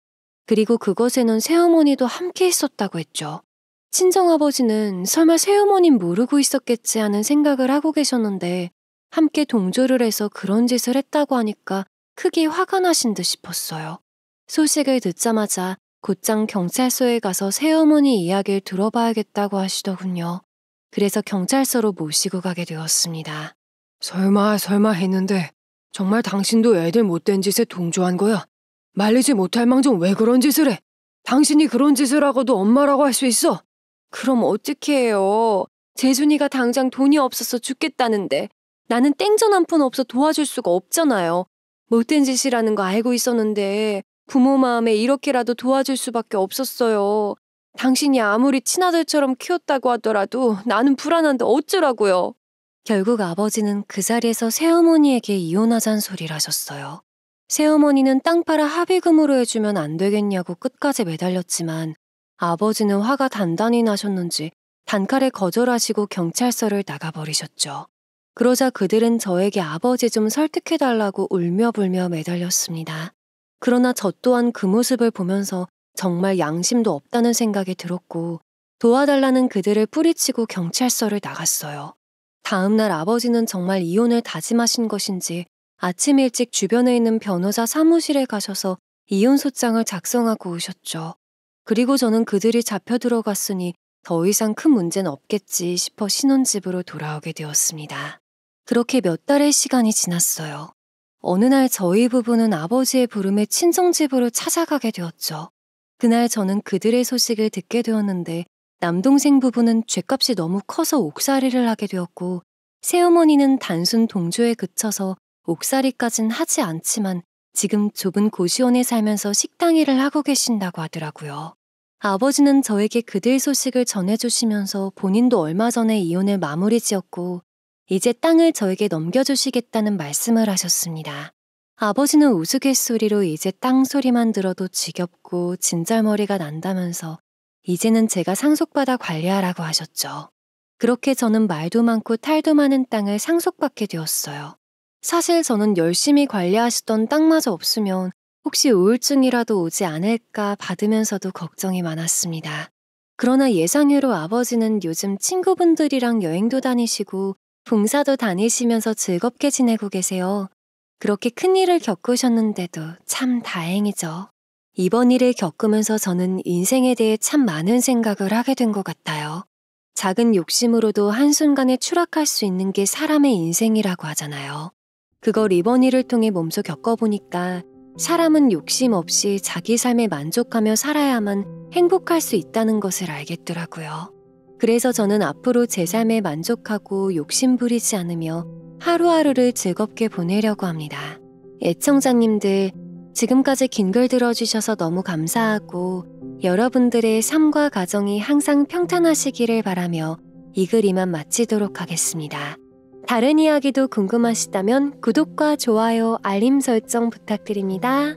그리고 그것에는 새어머니도 함께 있었다고 했죠. 친정아버지는 설마 새어머님 모르고 있었겠지 하는 생각을 하고 계셨는데 함께 동조를 해서 그런 짓을 했다고 하니까 크게 화가 나신 듯 싶었어요. 소식을 듣자마자 곧장 경찰서에 가서 새어머니 이야기를 들어봐야겠다고 하시더군요. 그래서 경찰서로 모시고 가게 되었습니다. 설마 했는데 정말 당신도 애들 못된 짓에 동조한 거야? 말리지 못할 망정 왜 그런 짓을 해? 당신이 그런 짓을 하고도 엄마라고 할 수 있어? 그럼 어떻게 해요? 재준이가 당장 돈이 없어서 죽겠다는데 나는 땡전 한 푼 없어 도와줄 수가 없잖아요. 못된 짓이라는 거 알고 있었는데 부모 마음에 이렇게라도 도와줄 수밖에 없었어요. 당신이 아무리 친아들처럼 키웠다고 하더라도 나는 불안한데 어쩌라고요. 결국 아버지는 그 자리에서 새어머니에게 이혼하자는 소리를 하셨어요. 새어머니는 땅 팔아 합의금으로 해주면 안 되겠냐고 끝까지 매달렸지만 아버지는 화가 단단히 나셨는지 단칼에 거절하시고 경찰서를 나가버리셨죠. 그러자 그들은 저에게 아버지 좀 설득해달라고 울며불며 매달렸습니다. 그러나 저 또한 그 모습을 보면서 정말 양심도 없다는 생각이 들었고 도와달라는 그들을 뿌리치고 경찰서를 나갔어요. 다음날 아버지는 정말 이혼을 다짐하신 것인지 아침 일찍 주변에 있는 변호사 사무실에 가셔서 이혼소장을 작성하고 오셨죠. 그리고 저는 그들이 잡혀 들어갔으니 더 이상 큰 문제는 없겠지 싶어 신혼집으로 돌아오게 되었습니다. 그렇게 몇 달의 시간이 지났어요. 어느 날 저희 부부는 아버지의 부름에 친정집으로 찾아가게 되었죠. 그날 저는 그들의 소식을 듣게 되었는데 남동생 부부는 죗값이 너무 커서 옥살이를 하게 되었고 새어머니는 단순 동조에 그쳐서 옥살이까진 하지 않지만 지금 좁은 고시원에 살면서 식당 일을 하고 계신다고 하더라고요. 아버지는 저에게 그들 소식을 전해주시면서 본인도 얼마 전에 이혼을 마무리 지었고 이제 땅을 저에게 넘겨주시겠다는 말씀을 하셨습니다. 아버지는 우스갯소리로 이제 땅 소리만 들어도 지겹고 진절머리가 난다면서 이제는 제가 상속받아 관리하라고 하셨죠. 그렇게 저는 말도 많고 탈도 많은 땅을 상속받게 되었어요. 사실 저는 열심히 관리하시던 땅마저 없으면 혹시 우울증이라도 오지 않을까 받으면서도 걱정이 많았습니다. 그러나 예상외로 아버지는 요즘 친구분들이랑 여행도 다니시고 봉사도 다니시면서 즐겁게 지내고 계세요. 그렇게 큰일을 겪으셨는데도 참 다행이죠. 이번 일을 겪으면서 저는 인생에 대해 참 많은 생각을 하게 된 것 같아요. 작은 욕심으로도 한순간에 추락할 수 있는 게 사람의 인생이라고 하잖아요. 그걸 이번 일을 통해 몸소 겪어보니까 사람은 욕심 없이 자기 삶에 만족하며 살아야만 행복할 수 있다는 것을 알겠더라고요. 그래서 저는 앞으로 제 삶에 만족하고 욕심 부리지 않으며 하루하루를 즐겁게 보내려고 합니다. 애청자님들, 지금까지 긴 글 들어주셔서 너무 감사하고 여러분들의 삶과 가정이 항상 평탄하시기를 바라며 이 글 이만 마치도록 하겠습니다. 다른 이야기도 궁금하시다면 구독과 좋아요, 알림 설정 부탁드립니다.